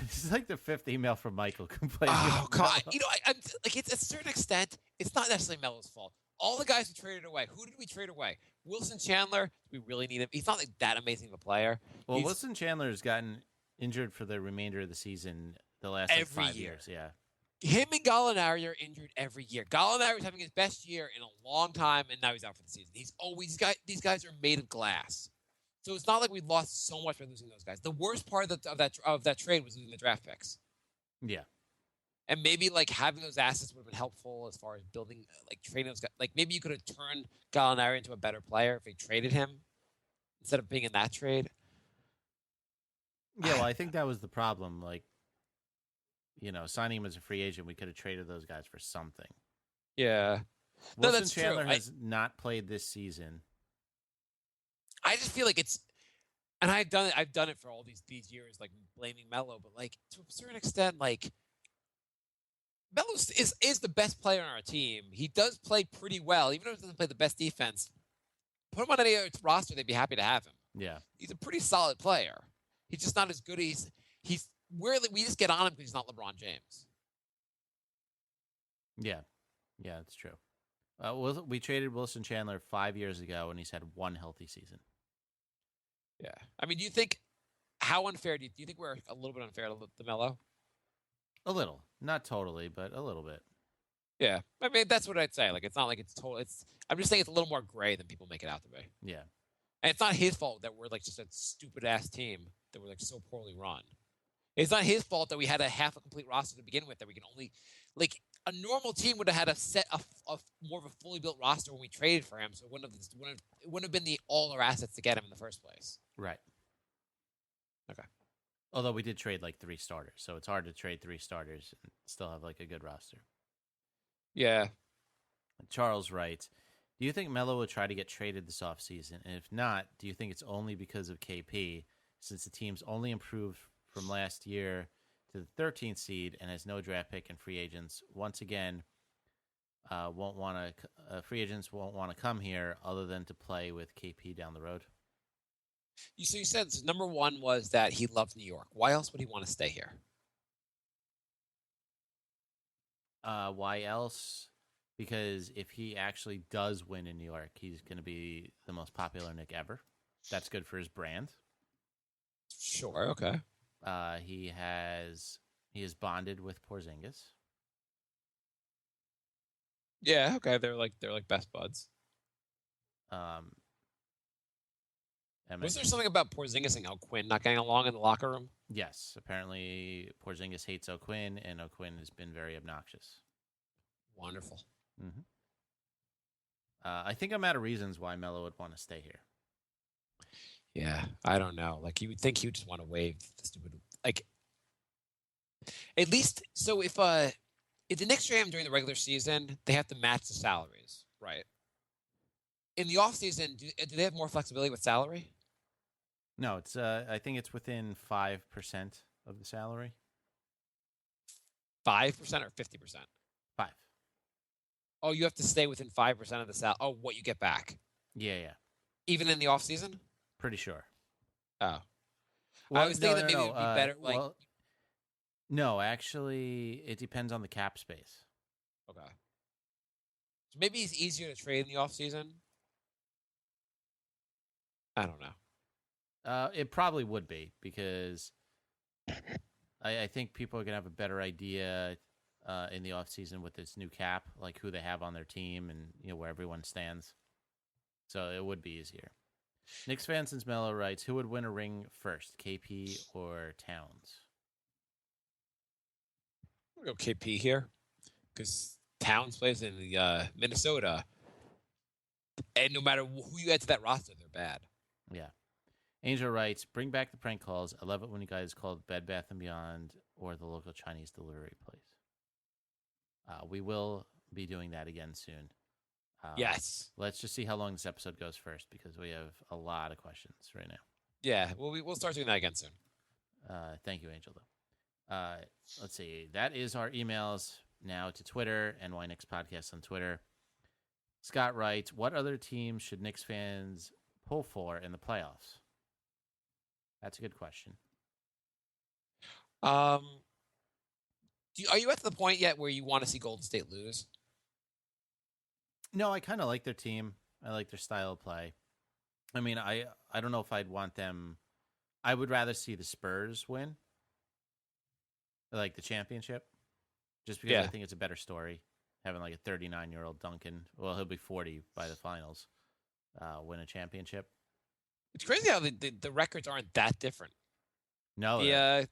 This is like the fifth email from Michael complaining. Oh, come on. You know, I'm like, it's at a certain extent, it's not necessarily Melo's fault. All the guys we traded away, who did we trade away? Wilson Chandler, we really need him. He's not like that amazing of a player. Well, Wilson Chandler has gotten injured for the remainder of the season the last like, 5 years. Yeah. Him and Gallinari are injured every year. Gallinari was having his best year in a long time, and now he's out for the season. He's always got these guys are made of glass. So it's not like we lost so much by losing those guys. The worst part of that trade was losing the draft picks. Yeah. And maybe like having those assets would have been helpful as far as building, like trading those guys. Like maybe you could have turned Gallinari into a better player if they traded him instead of being in that trade. Yeah, well, I think that was the problem. Like, you know, signing him as a free agent, we could have traded those guys for something. Yeah. Wilson that's Chandler true. has not played this season. I just feel like it's, and I've done it for all these years, like blaming Melo, but like to a certain extent, like Melo is the best player on our team. He does play pretty well, even if he doesn't play the best defense. Put him on any other roster, they'd be happy to have him. Yeah, he's a pretty solid player. He's just not as good. We just get on him because he's not LeBron James. Yeah, that's true. We traded Wilson Chandler 5 years ago, and he's had one healthy season. Yeah, I mean, how unfair do you think we're a little bit unfair to Melo? A little, not totally, but a little bit. Yeah, I mean that's what I'd say. Like it's not like it's total. I'm just saying it's a little more gray than people make it out to be. Yeah, and it's not his fault that we're like just a stupid ass team that we're like so poorly run. It's not his fault that we had a half a complete roster to begin with that we can only like a normal team would have had a more of a fully built roster when we traded for him, so it wouldn't have been all our assets to get him in the first place. Right. Okay. Although we did trade like 3 starters, so it's hard to trade 3 starters and still have like a good roster. Yeah. Charles writes, do you think Melo will try to get traded this offseason? And if not, do you think it's only because of KP, since the team's only improved from last year to the 13th seed and has no draft pick and free agents? Once again, free agents won't want to come here other than to play with KP down the road. So you said number one was that he loves New York. Why else would he want to stay here? Why else? Because if he actually does win in New York, he's going to be the most popular Knick ever. That's good for his brand. Sure. Okay. He is bonded with Porzingis. Yeah. Okay. They're like best buds. Was there something about Porzingis and O'Quinn not getting along in the locker room? Yes. Apparently, Porzingis hates O'Quinn, and O'Quinn has been very obnoxious. Wonderful. Mm-hmm. I think I'm out of reasons why Melo would want to stay here. Yeah, I don't know. Like, you would think he would just want to waive the stupid... Like, at least... So, if the Knicks trade him during the regular season, they have to match the salaries, right? In the offseason, do they have more flexibility with salary? No, it's. I think it's within 5% of the salary. 5% or 50%? 5. Oh, you have to stay within 5% of the salary. Oh, what you get back? Yeah. Even in the offseason? Pretty sure. Oh. Well, I was thinking that maybe it would be better. No, actually, it depends on the cap space. Okay. So maybe it's easier to trade in the offseason? I don't know. It probably would be, because I think people are going to have a better idea in the offseason with this new cap, like who they have on their team and where everyone stands. So it would be easier. Knicks fan since Melo writes, who would win a ring first, KP or Towns? I'm going to go KP here because Towns plays in the Minnesota, and no matter who you add to that roster, they're bad. Yeah. Angel writes, bring back the prank calls. I love it when you guys call it Bed Bath & Beyond or the local Chinese delivery place. We will be doing that again soon. Yes. Let's just see how long this episode goes first, because we have a lot of questions right now. Yeah, we'll start doing that again soon. Thank you, Angel, though. Let's see. That is our emails now to Twitter, NY Knicks Podcast on Twitter. Scott writes, what other teams should Knicks fans pull for in the playoffs? That's a good question. Are you at the point yet where you want to see Golden State lose? No, I kind of like their team. I like their style of play. I mean, I don't know if I'd want them. I would rather see the Spurs win, like the championship, just because I think it's a better story. Having like a 39-year-old Duncan, well, he'll be 40 by the finals, win a championship. It's crazy how the records aren't that different. No,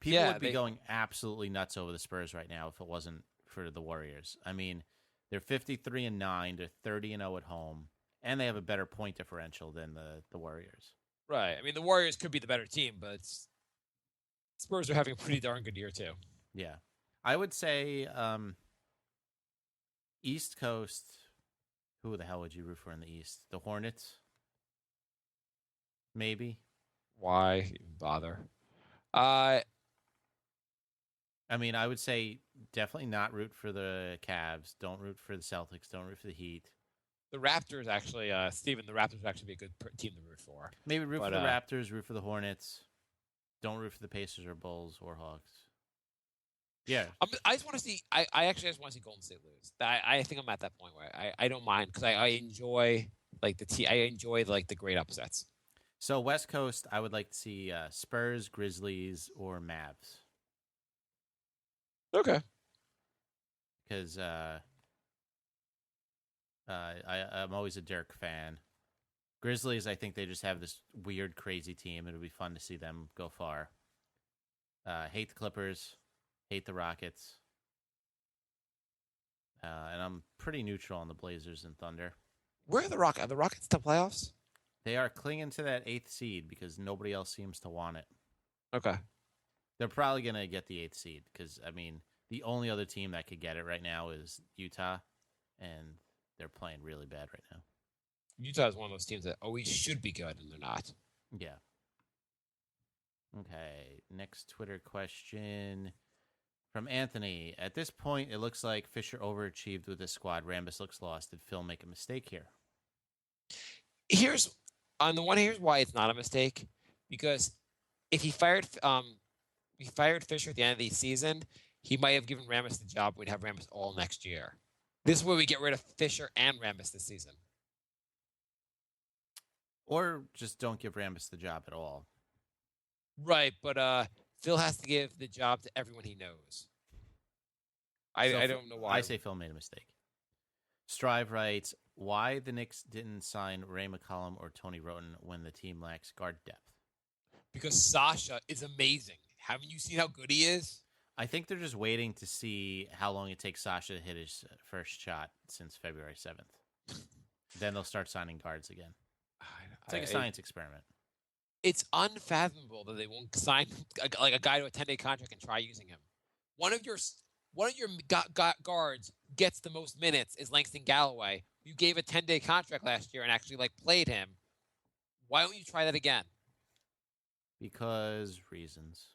people would be going absolutely nuts over the Spurs right now if it wasn't for the Warriors. I mean, they're 53-9, they're 30-0 at home, and they have a better point differential than the Warriors. Right. I mean, the Warriors could be the better team, but Spurs are having a pretty darn good year too. Yeah, I would say East Coast. Who the hell would you root for in the East? The Hornets, maybe. Why even bother? I mean, I would say definitely not root for the Cavs. Don't root for the Celtics. Don't root for the Heat. The Raptors actually, Steven, the Raptors would actually be a good team to root for. Maybe root for the Raptors, root for the Hornets. Don't root for the Pacers or Bulls or Hawks. Yeah. I just want to see, I actually just want to see Golden State lose. I think I'm at that point where I don't mind because I enjoy like I enjoy like the great upsets. So West Coast, I would like to see Spurs, Grizzlies, or Mavs. Okay. Because I'm always a Derrick fan. Grizzlies, I think they just have this weird, crazy team. It'll be fun to see them go far. Hate the Clippers. Hate the Rockets. And I'm pretty neutral on the Blazers and Thunder. Where are the Rockets? Are the Rockets to playoffs? They are clinging to that 8th seed because nobody else seems to want it. Okay. They're probably going to get the 8th seed because, I mean, the only other team that could get it right now is Utah, and they're playing really bad right now. Utah is one of those teams that always should be good, and they're not. Yeah. Okay, next Twitter question from Anthony. At this point, it looks like Fisher overachieved with his squad. Rambis looks lost. Did Phil make a mistake here? Here's why it's not a mistake. Because if he fired Fisher at the end of the season, he might have given Rambis the job. We'd have Rambis all next year. This is where we get rid of Fisher and Rambis this season. Or just don't give Rambis the job at all. Right, but Phil has to give the job to everyone he knows. I don't know why. I say Phil made a mistake. Strive writes, why the Knicks didn't sign Ray McCollum or Tony Roten when the team lacks guard depth? Because Sasha is amazing. Haven't you seen how good he is? I think they're just waiting to see how long it takes Sasha to hit his first shot since February 7th. Then they'll start signing guards again. It's like a science experiment. It's unfathomable that they won't sign like a guy to a 10-day contract and try using him. One of your guards gets the most minutes is Langston Galloway. You gave a 10-day contract last year and actually played him. Why don't you try that again? Because reasons.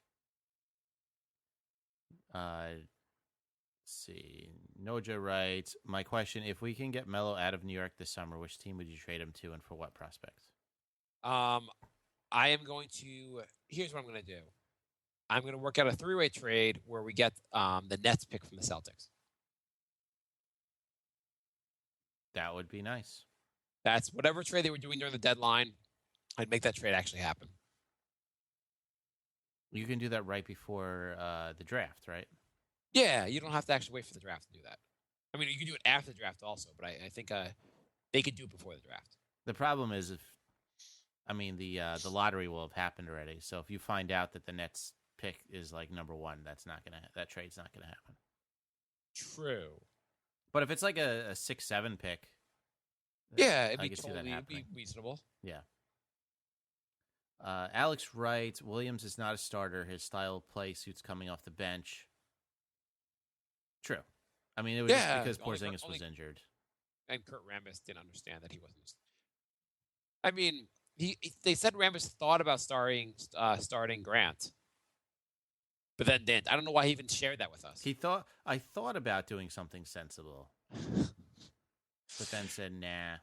Let's see. Noja writes, my question, if we can get Melo out of New York this summer, which team would you trade him to and for what prospects? I am going to... Here's what I'm going to do. I'm going to work out a 3-way trade where we get the Nets pick from the Celtics. That would be nice. That's whatever trade they were doing during the deadline. I'd make that trade actually happen. You can do that right before the draft, right? Yeah, you don't have to actually wait for the draft to do that. I mean, you can do it after the draft also, but I think they could do it before the draft. The problem is the lottery will have happened already. So if you find out that the Nets pick is number 1, that trade's not gonna happen. True. But if it's like a 6-7 pick, yeah, it'd I be could see that totally happening. be reasonable. Yeah. Alex writes, Williams is not a starter. His style of play suits coming off the bench. True. I mean, it was just because Porzingis was injured. And Kurt Rambis didn't understand that he wasn't. I mean, they said Rambis thought about starting Grant, but then didn't. I don't know why he even shared that with us. I thought about doing something sensible, but then said nah.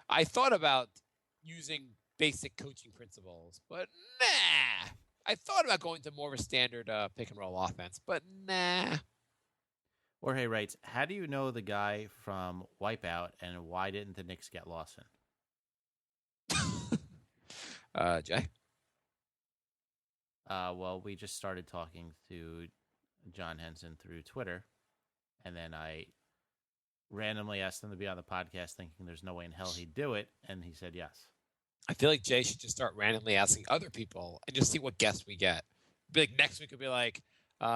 I thought about using basic coaching principles, but nah. I thought about going to more of a standard pick and roll offense, but nah. Jorge writes, how do you know the guy from Wipeout, and why didn't the Knicks get Lawson? Jay? Well, we just started talking to John Henson through Twitter, and then I randomly asked him to be on the podcast thinking there's no way in hell he'd do it, and he said yes. I feel like Jay should just start randomly asking other people and just see what guests we get. Be like, next week, it'll be like,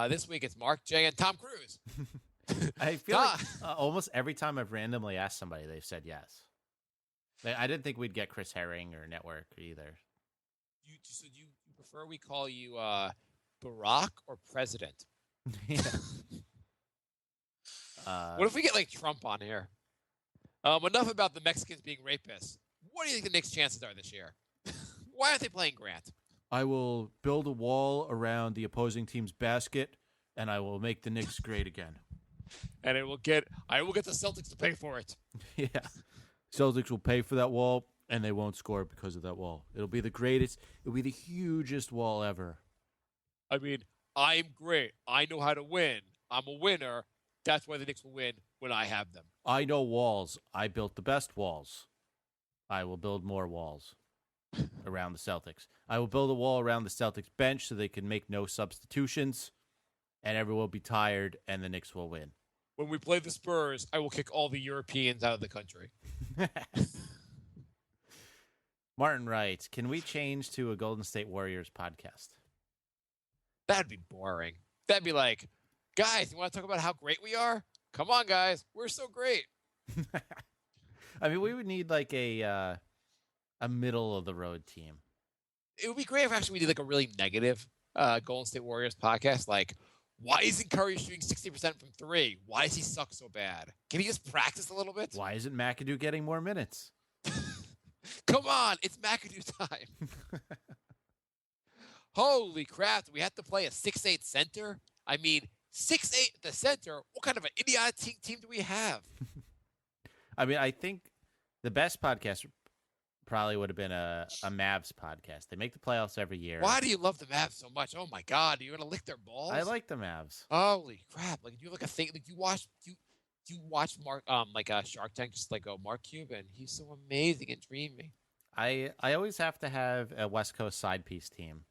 this week it's Marc, Jay, and Tom Cruise. I feel like almost every time I've randomly asked somebody, they've said yes. I didn't think we'd get Chris Herring or Network either. So do you prefer we call you Barack or President? Yeah. What if we get like Trump on here? Enough about the Mexicans being rapists. What do you think the Knicks' chances are this year? Why aren't they playing Grant? I will build a wall around the opposing team's basket, and I will make the Knicks great again. And I will get the Celtics to pay for it. Yeah. Celtics will pay for that wall, and they won't score because of that wall. It'll be the greatest. It'll be the hugest wall ever. I mean, I'm great. I know how to win. I'm a winner. That's why the Knicks will win when I have them. I know walls. I built the best walls. I will build more walls around the Celtics. I will build a wall around the Celtics bench so they can make no substitutions, and everyone will be tired, and the Knicks will win. When we play the Spurs, I will kick all the Europeans out of the country. Martin writes, can we change to a Golden State Warriors podcast? That'd be boring. That'd be like, guys, you want to talk about how great we are? Come on, guys. We're so great. I mean, we would need like a middle-of-the-road team. It would be great if actually we did like a really negative Golden State Warriors podcast. Like, why isn't Curry shooting 60% from three? Why does he suck so bad? Can he just practice a little bit? Why isn't McAdoo getting more minutes? Come on, it's McAdoo time. Holy crap, we have to play a 6'8 center? I mean, 6'8 at the center? What kind of an idiotic team do we have? I mean, I think the best podcast probably would have been a Mavs podcast. They make the playoffs every year. Why do you love the Mavs so much? Oh my God, you're gonna lick their balls? I like the Mavs. Holy crap! Like, do you have like a thing? Like, you watch Mark Shark Tank, just like Mark Cuban? He's so amazing and dreamy. I always have to have a West Coast side piece team.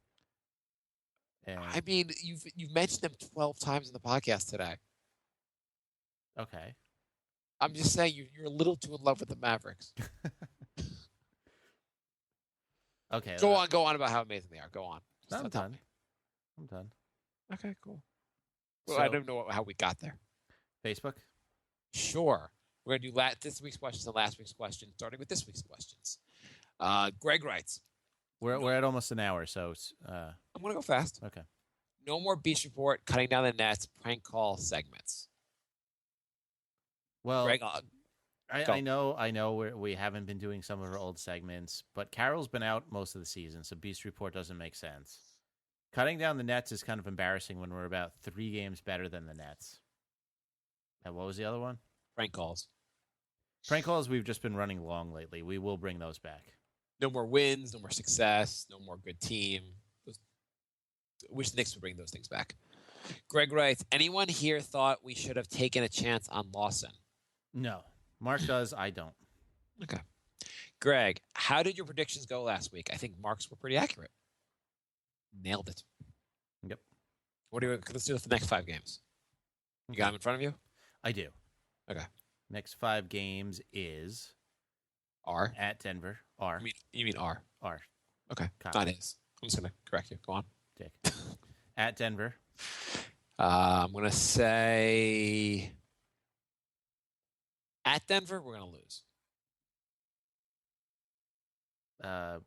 And... I mean, you've mentioned them 12 times in the podcast today. Okay. I'm just saying you're a little too in love with the Mavericks. Okay. Go on about how amazing they are. Go on. I'm done. I'm done. Okay, cool. Well, So, I don't know how we got there. Facebook? Sure. We're going to do this week's questions and last week's questions, starting with this week's questions. Greg writes. We're at almost an hour, so... I'm going to go fast. Okay. No more Beach Report, cutting down the nets, prank call segments. Well, Greg, I know we haven't been doing some of our old segments, but Carroll's been out most of the season, so Beast Report doesn't make sense. Cutting down the nets is kind of embarrassing when we're about 3 games better than the Nets. And what was the other one? prank calls. Prank calls we've just been running long lately. We will bring those back. No more wins, no more success, no more good team. I wish the Knicks would bring those things back. Greg writes, anyone here thought we should have taken a chance on Lawson? No. Mark does, I don't. Okay. Greg, how did your predictions go last week? I think Mark's were pretty accurate. Nailed it. Yep. Let's do it for the next 5 games. You got them in front of you? I do. Okay. Next 5 games is R. at Denver. R. You mean R. R. Okay. Kyle. Not his. I'm just going to correct you. Go on. Dick. At Denver. I'm going to say at Denver, we're going to lose.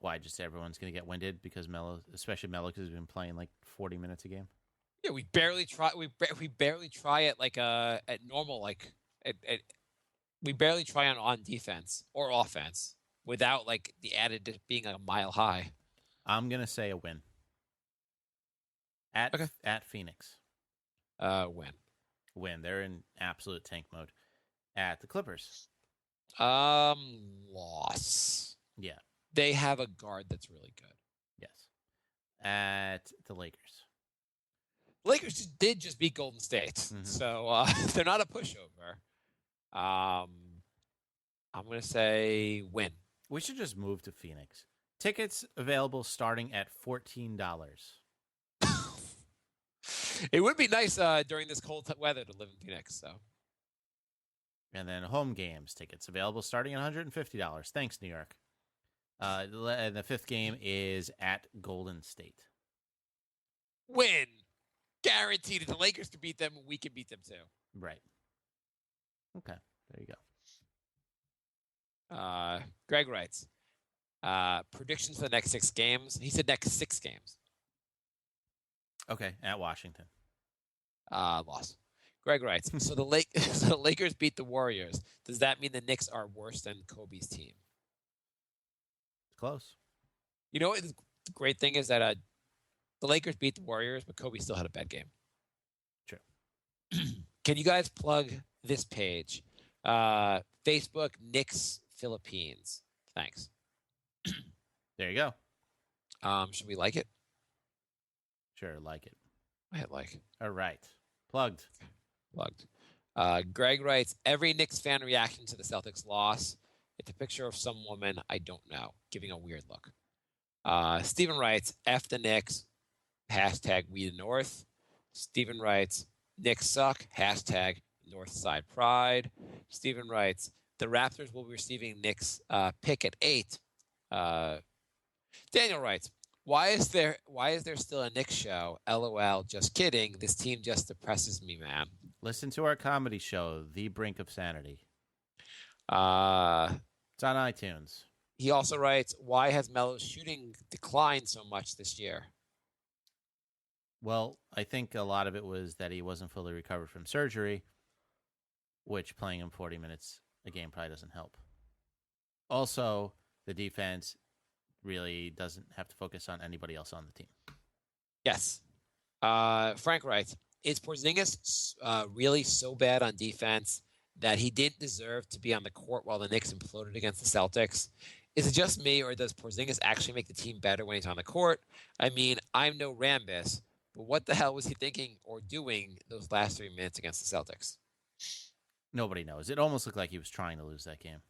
Why? Just everyone's going to get winded because Melo, especially Melo, has been playing like 40 minutes a game. Yeah, we barely try. We barely try it like at normal. Like We barely try on defense or offense without like the added being a mile high. I'm gonna say a win at Phoenix. Win. Win. They're in absolute tank mode. At the Clippers. Loss. Yeah. They have a guard that's really good. Yes. At the Lakers. Lakers did just beat Golden State, so they're not a pushover. I'm gonna say win. We should just move to Phoenix. Tickets available starting at $14. It would be nice during this cold weather to live in Phoenix. So, And then home games tickets available starting at $150. Thanks, New York. The fifth game is at Golden State. win, guaranteed. If the Lakers can beat them, we can beat them too. Right. Okay. There you go. Greg writes, predictions for the next 6 games. He said next 6 games. Okay. At Washington. Loss. Greg writes, so the Lakers beat the Warriors. Does that mean the Knicks are worse than Kobe's team? It's close. You know what the great thing is that the Lakers beat the Warriors, but Kobe still had a bad game. True. Can you guys plug this page? Facebook, Knicks Philippines. Thanks. There you go. Should we like it? Sure. Like it. I hit like. All right. Plugged. Plugged. Greg writes, every Knicks fan reaction to the Celtics loss. It's a picture of some woman I don't know, giving a weird look. Steven writes, F the Knicks, hashtag we the North. Steven writes, Knicks suck, hashtag Northside Pride. Steven writes, the Raptors will be receiving Knicks pick at 8. Daniel writes, why is there still a Knicks show? LOL, just kidding. This team just depresses me, man. Listen to our comedy show, The Brink of Sanity. It's on iTunes. He also writes, why has Melo's shooting declined so much this year? Well, I think a lot of it was that he wasn't fully recovered from surgery, which playing him 40 minutes a game probably doesn't help. Also, the defense really doesn't have to focus on anybody else on the team. Yes. Frank writes, is Porzingis really so bad on defense that he didn't deserve to be on the court while the Knicks imploded against the Celtics? Is it just me, or does Porzingis actually make the team better when he's on the court? I mean, I'm no Rambis, but what the hell was he thinking or doing those last 3 minutes against the Celtics? Nobody knows. It almost looked like he was trying to lose that game.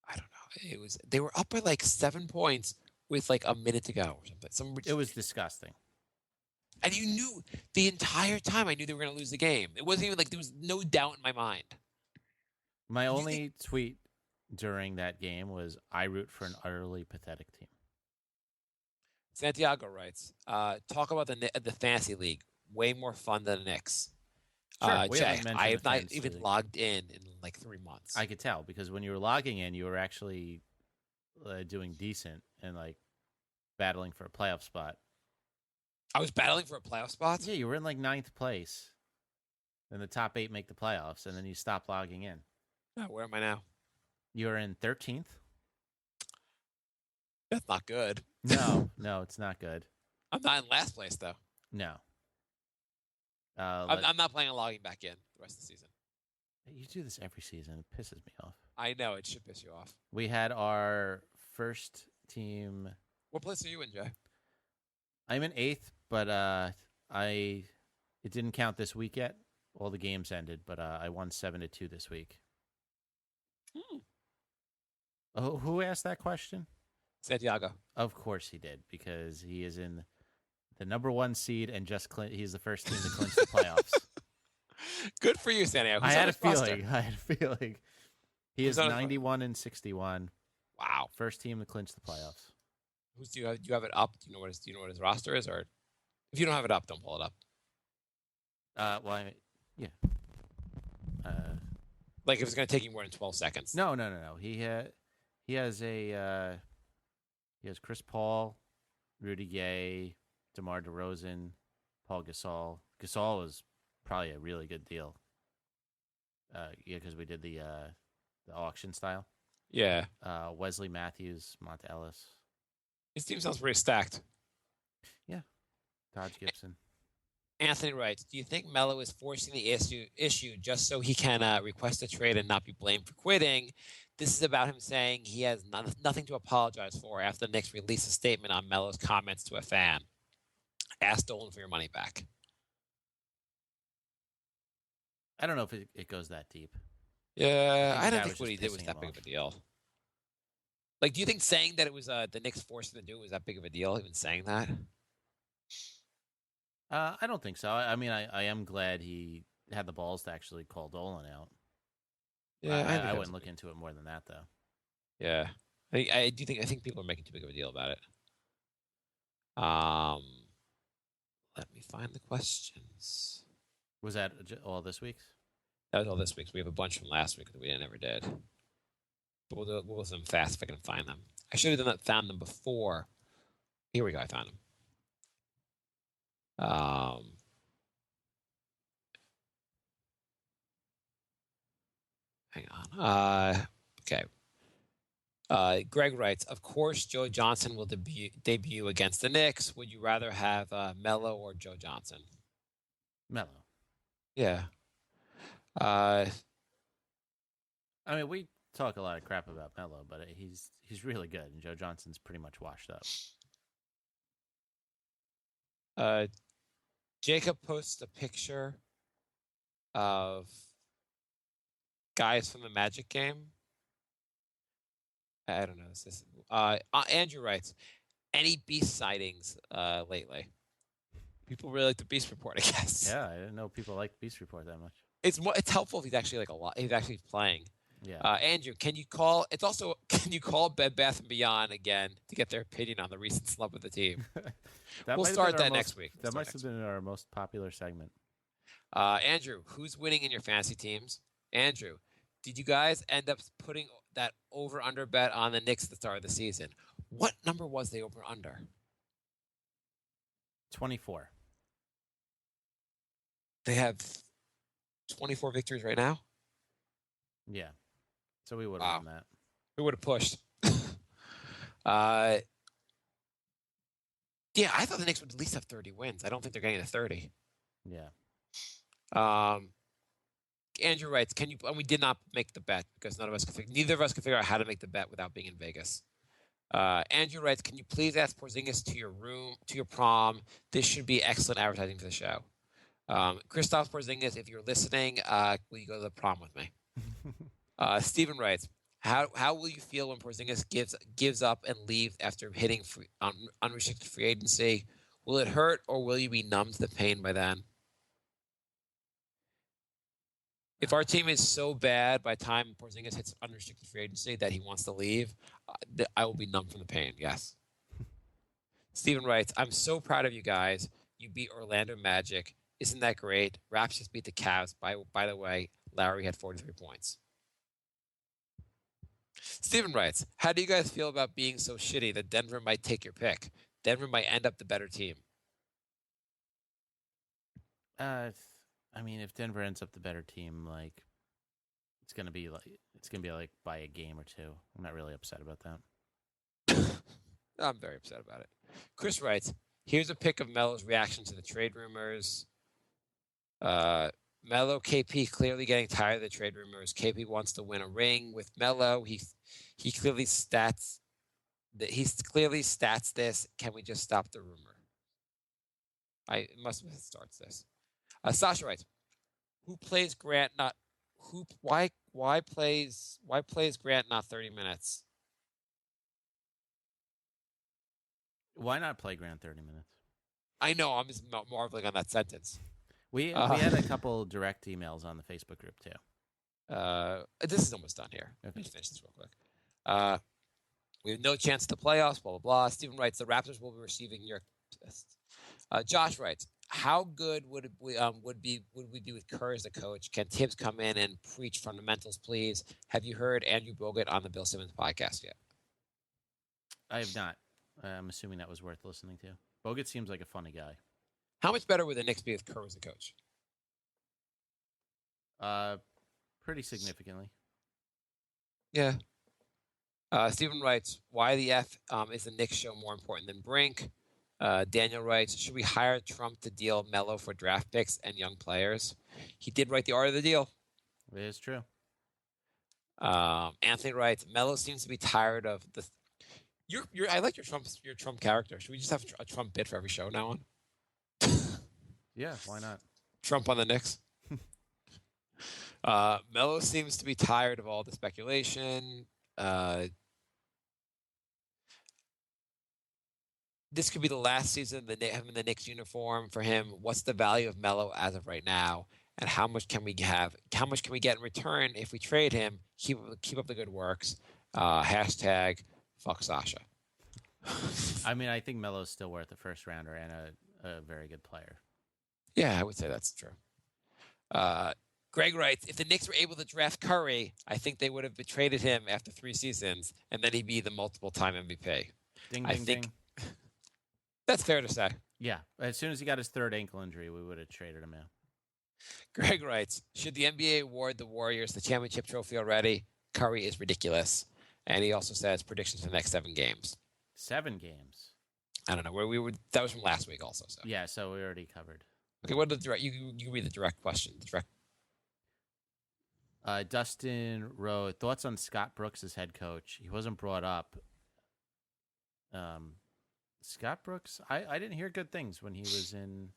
I don't know. They were up by like 7 points with like a minute to go or something. It was disgusting. And you knew the entire time I knew they were going to lose the game. It wasn't even like there was no doubt in my mind. My only tweet during that game was, I root for an utterly pathetic team. Santiago writes, talk about the fantasy league. Way more fun than the Knicks. Sure, Jay, I have not even logged in like 3 months. I could tell because when you were logging in, you were actually doing decent and like battling for a playoff spot. I was battling for a playoff spot? Yeah, you were in like 9th place. And the top 8 make the playoffs, and then you stop logging in. No, where am I now? You're in 13th? That's not good. No, it's not good. I'm not in last place, though. No. I'm not planning on logging back in the rest of the season. You do this every season. It pisses me off. I know. It should piss you off. We had our first team. What place are you in, Jay? I'm in 8th, but it didn't count this week yet. All the games ended, but I won 7-2 this week. Oh, who asked that question? Santiago. Of course he did, because he is in the number 1 seed and he's the first team to clinch the playoffs. Good for you, Santiago. I had a feeling. He is 91-61. Wow. First team to clinch the playoffs. Do you have it up? Do you know what his roster is, or if you don't have it up, don't pull it up. Yeah. Like if it's going to take you more than 12 seconds. No. He has Chris Paul, Rudy Gay, DeMar DeRozan, Paul Gasol. Gasol is probably a really good deal. Yeah, because we did the auction style. Yeah. Wesley Matthews, Mont Ellis. His team sounds pretty stacked. Yeah. Dodge Gibson. Anthony writes, do you think Melo is forcing the issue just so he can request a trade and not be blamed for quitting? This is about him saying he has nothing to apologize for after the Knicks released a statement on Melo's comments to a fan. Ask Dolan for your money back. I don't know if it goes that deep. Yeah, I don't that think was what just he did was pissing that him big of off. a deal. Like, do you think saying that it was the Knicks forced him to do it was that big of a deal, even saying that? I don't think so. I mean, I am glad he had the balls to actually call Dolan out. Yeah, I wouldn't look into it more than that, though. Yeah, I think people are making too big of a deal about it. Let me find the questions. Was that all this week's? That was all this week's. We have a bunch from last week that we never did. But we'll do them fast if I can find them. I should have found them before. Here we go. I found them. Hang on. Okay. Greg writes, of course, Joe Johnson will debut against the Knicks. Would you rather have Melo or Joe Johnson? Melo. Yeah. I mean, we talk a lot of crap about Melo, but he's really good, and Joe Johnson's pretty much washed up. Jacob posts a picture of guys from the Magic game. I don't know. Andrew writes, any Beast sightings lately? People really like the Beast Report, I guess. Yeah, I didn't know people liked Beast Report that much. It's helpful if he's actually he's actually playing. Yeah. Andrew, can you call Bed Bath & Beyond again to get their opinion on the recent slump of the team? We'll start that next week. That must have been our most popular segment. Andrew, who's winning in your fantasy teams? Andrew, did you guys end up putting that over-under bet on the Knicks at the start of the season? What number was the over-under? 24. They have 24 victories right now? Yeah. So we would have won that. We would have pushed. Yeah, I thought the Knicks would at least have 30 wins. I don't think they're getting to 30. Yeah. Andrew writes, "Can you?" And we did not make the bet because neither of us could figure out how to make the bet without being in Vegas. Andrew writes, "Can you please ask Porzingis to your prom? This should be excellent advertising for the show." Christoph Porzingis, if you're listening, will you go to the prom with me? Steven writes, "How will you feel when Porzingis gives up and leaves after hitting unrestricted free agency? Will it hurt, or will you be numb to the pain by then?" If our team is so bad by the time Porzingis hits unrestricted free agency that he wants to leave, I will be numb from the pain, yes. Steven writes, "I'm so proud of you guys. You beat Orlando Magic. Isn't that great? Raps just beat the Cavs. By the way, Larry had 43 points." Steven writes, "How do you guys feel about being so shitty that Denver might take your pick? Denver might end up the better team." I mean, if Denver ends up the better team, like it's gonna be like by a game or two. I'm not really upset about that. I'm very upset about it. Chris writes, "Here's a pic of Melo's reaction to the trade rumors. Melo, KP clearly getting tired of the trade rumors. KP wants to win a ring with Melo. He clearly stats this. Can we just stop the rumor?" It must have starts this. Sasha writes, "Who plays Grant? Why plays Grant not 30 minutes?" Why not play Grant 30 minutes? I know, I'm just marveling on that sentence. We had a couple direct emails on the Facebook group too. This is almost done here. Okay. Let me finish this real quick. We have no chance at the playoffs. Blah blah blah. Steven writes, "The Raptors will be receiving your." Josh writes, "How good would we be with Kerr as a coach? Can Tibbs come in and preach fundamentals, please? Have you heard Andrew Bogut on the Bill Simmons podcast yet?" I have not. I'm assuming that was worth listening to. Bogut seems like a funny guy. How much better would the Knicks be with Kerr as a coach? Pretty significantly. Yeah. Stephen writes, why the F is the Knicks show more important than Brink? Daniel writes, should we hire Trump to deal Melo for draft picks and young players? He did write the art of the deal. It is true. Anthony writes, Melo seems to be tired of the. I like your Trump character. Should we just have a Trump bit for every show now on? Yeah, why not? Trump on the Knicks. Melo seems to be tired of all the speculation. This could be the last season of him in the Knicks uniform for him. What's the value of Melo as of right now, and how much can we have? How much can we get in return if we trade him? Keep up the good works. Hashtag fuck Sasha. I mean, I think Melo's still worth a first rounder and a very good player. Yeah, I would say that's true. Greg writes, if the Knicks were able to draft Curry, I think they would have traded him after 3 seasons, and then he'd be the multiple-time MVP. Ding. That's fair to say. Yeah, as soon as he got his third ankle injury, we would have traded him out. Greg writes, should the NBA award the Warriors the championship trophy already? Curry is ridiculous. And he also says predictions for the next 7 games. 7 games? I don't know. Where we were. That was from last week also. So. Yeah, so we already covered. Okay, what are the direct? You read the direct question. Dustin wrote, thoughts on Scott Brooks as head coach? He wasn't brought up. Scott Brooks, I didn't hear good things when he was in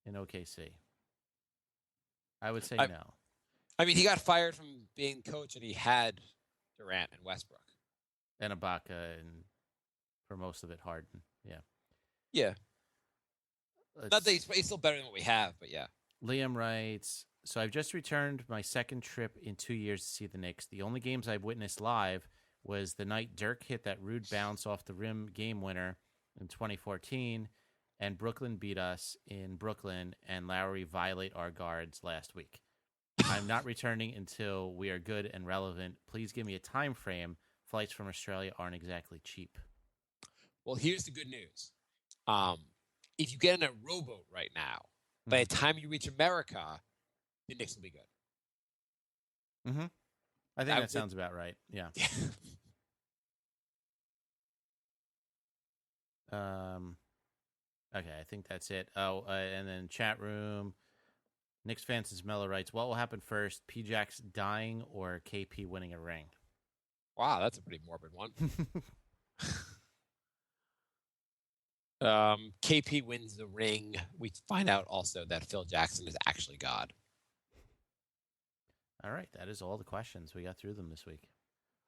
OKC. I would say no. I mean, he got fired from being coach, and he had Durant and Westbrook. And Ibaka, and for most of it, Harden. Yeah. Yeah. Not that he's still better than what we have, but yeah. Liam writes, so I've just returned my second trip in 2 years to see the Knicks. The only games I've witnessed live was the night Dirk hit that rude bounce off the rim game winner in 2014, and Brooklyn beat us in Brooklyn, and Lowry violate our guards last week. I'm not returning until we are good and relevant. Please give me a time frame. Flights from Australia aren't exactly cheap. Well, here's the good news. If you get in a rowboat right now, by the time you reach America, the Knicks will be good. Mm-hmm. I think that sounds about right. Yeah. Okay, I think that's it. Oh, and then chat room. Knicks fans as Melo writes, what will happen first, P-Jax dying or KP winning a ring? Wow, that's a pretty morbid one. KP wins the ring. We find out also that Phil Jackson is actually God. All right, that is all the questions. We got through them this week.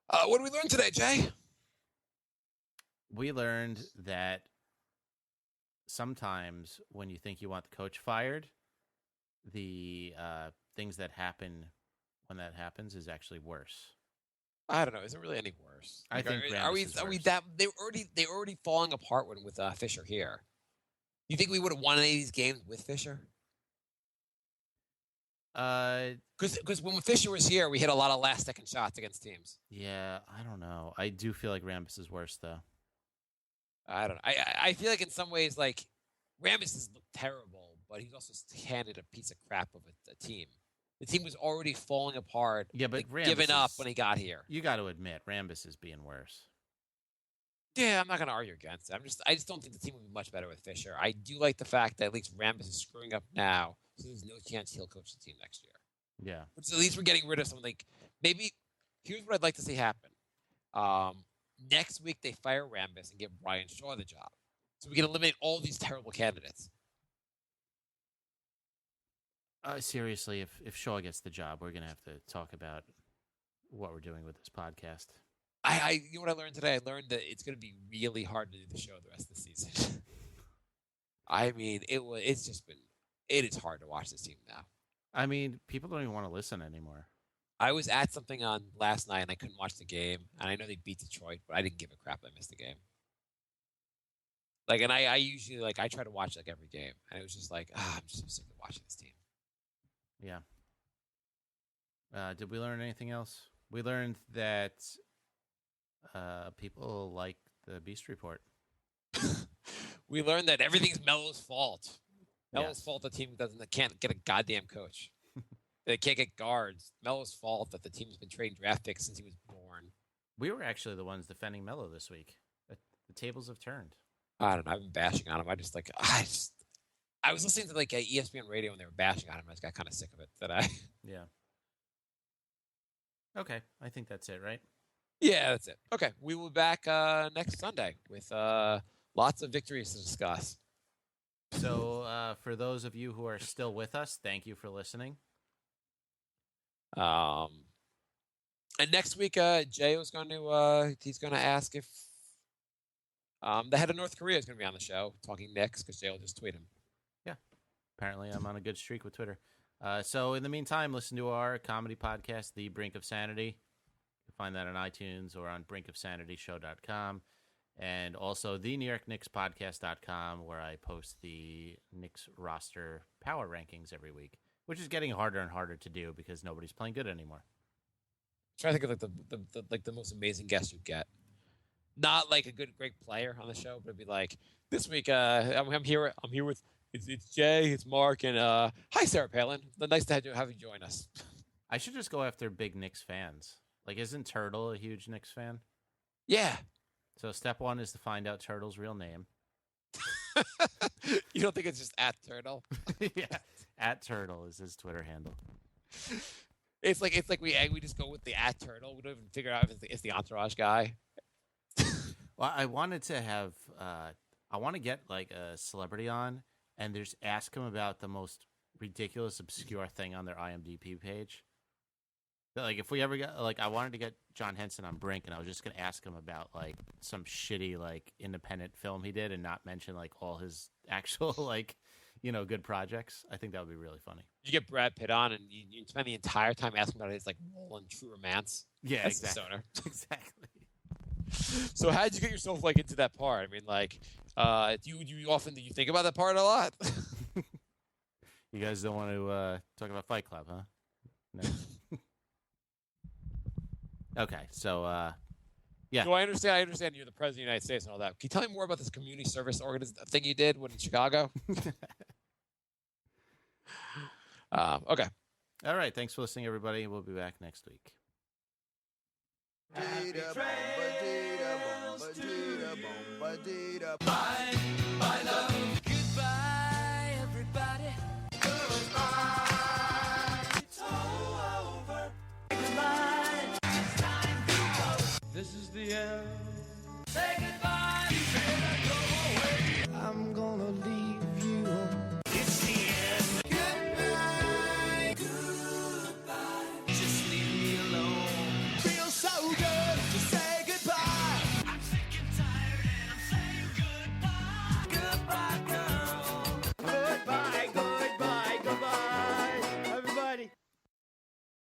What did we learn today, Jay? We learned that sometimes when you think you want the coach fired, the things that happen when that happens is actually worse. I don't know. Is it really any worse? I think are we that they're already falling apart with Fisher here? You think we would have won any of these games with Fisher? Because when Fisher was here, we hit a lot of last-second shots against teams. Yeah, I don't know. I do feel like Rambis is worse, though. I don't know. I feel like in some ways, like, Rambis has looked terrible, but he's also handed a piece of crap of a team. The team was already falling apart. Yeah, but like, giving up when he got here. You got to admit, Rambis is being worse. Yeah, I'm not going to argue against it. I just don't think the team would be much better with Fisher. I do like the fact that at least Rambis is screwing up now, so there's no chance he'll coach the team next year. Yeah. But at least we're getting rid of something. Maybe here's what I'd like to see happen. Next week they fire Rambis and give Brian Shaw the job, so we can eliminate all these terrible candidates. Seriously, if Shaw gets the job, we're going to have to talk about what we're doing with this podcast. You know what I learned today? I learned that it's going to be really hard to do the show the rest of the season. I mean, it is hard to watch this team now. I mean, people don't even want to listen anymore. I was at something on last night and I couldn't watch the game, and I know they beat Detroit, but I didn't give a crap. I missed the game. Like, and I usually I try to watch every game, and it was just like, I'm just so sick of watching this team. Yeah. Did we learn anything else? We learned that people like the Beast Report. We learned that everything's Melo's fault. Melo's fault the team can't get a goddamn coach. They can't get guards. Melo's fault that the team's been trading draft picks since he was born. We were actually the ones defending Melo this week. The tables have turned. I don't know. I've been bashing on him. I was listening to like ESPN radio when they were bashing on him. I just got kind of sick of it today. Yeah. Okay, I think that's it, right? Yeah, that's it. Okay, we will be back next Sunday with lots of victories to discuss. So for those of you who are still with us, thank you for listening. And next week, Jay was going to he's going to ask if the head of North Korea is going to be on the show talking Knicks because Jay will just tweet him. Yeah, apparently I'm on a good streak with Twitter. So in the meantime, listen to our comedy podcast, The Brink of Sanity. You can find that on iTunes or on brinkofsanityshow.com. And also the New York Knicks podcast.com, where I post the Knicks roster power rankings every week, which is getting harder and harder to do because nobody's playing good anymore. Try to think of like the most amazing guest you'd get. Not like a great player on the show, but it'd be like this week. I'm here with it's Jay, it's Mark, and hi Sarah Palin. Nice to have you join us. I should just go after big Knicks fans. Like, isn't Turtle a huge Knicks fan? Yeah. So step one is to find out Turtle's real name. You don't think it's just at Turtle? Yeah, at Turtle is his Twitter handle. It's like we just go with the at Turtle. We don't even figure out if it's the Entourage guy. Well, I wanted to have I want to get like a celebrity on and just ask him about the most ridiculous, obscure thing on their IMDb page. But, like, if we ever got, like, I wanted to get John Henson on Brink, and I was just going to ask him about, like, some shitty, like, independent film he did and not mention, like, all his actual, like, you know, good projects. I think that would be really funny. You get Brad Pitt on, and you spend the entire time asking about his, like, role in True Romance. Yeah, that's exactly. The stoner. Exactly. So how did you get yourself, like, into that part? I mean, like, do you think about that part a lot? You guys don't want to talk about Fight Club, huh? No. Okay, so, yeah. No, I understand you're the president of the United States and all that. Can you tell me more about this community service thing you did when in Chicago? Okay. All right, thanks for listening, everybody. We'll be back next week. Bye, love. Goodbye, everybody. Goodbye. It's all over. Goodbye. It's time to go. This is the end. Say goodbye. You better go away. I'm gonna leave you. It's the end. Goodbye. Goodbye. Just leave me alone. Feels so good to say goodbye. I'm sick and tired and I'm saying goodbye. Goodbye, girl. Goodbye, everybody.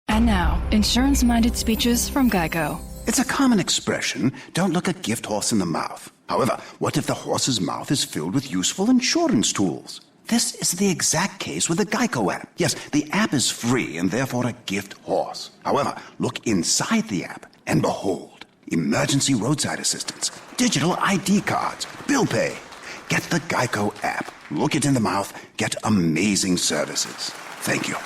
And now, insurance-minded speeches from Geico. It's a common expression, don't look a gift horse in the mouth. However, what if the horse's mouth is filled with useful insurance tools? This is the exact case with the Geico app. Yes, the app is free and therefore a gift horse. However, look inside the app and behold, emergency roadside assistance, digital ID cards, bill pay. Get the Geico app. Look it in the mouth, get amazing services. Thank you.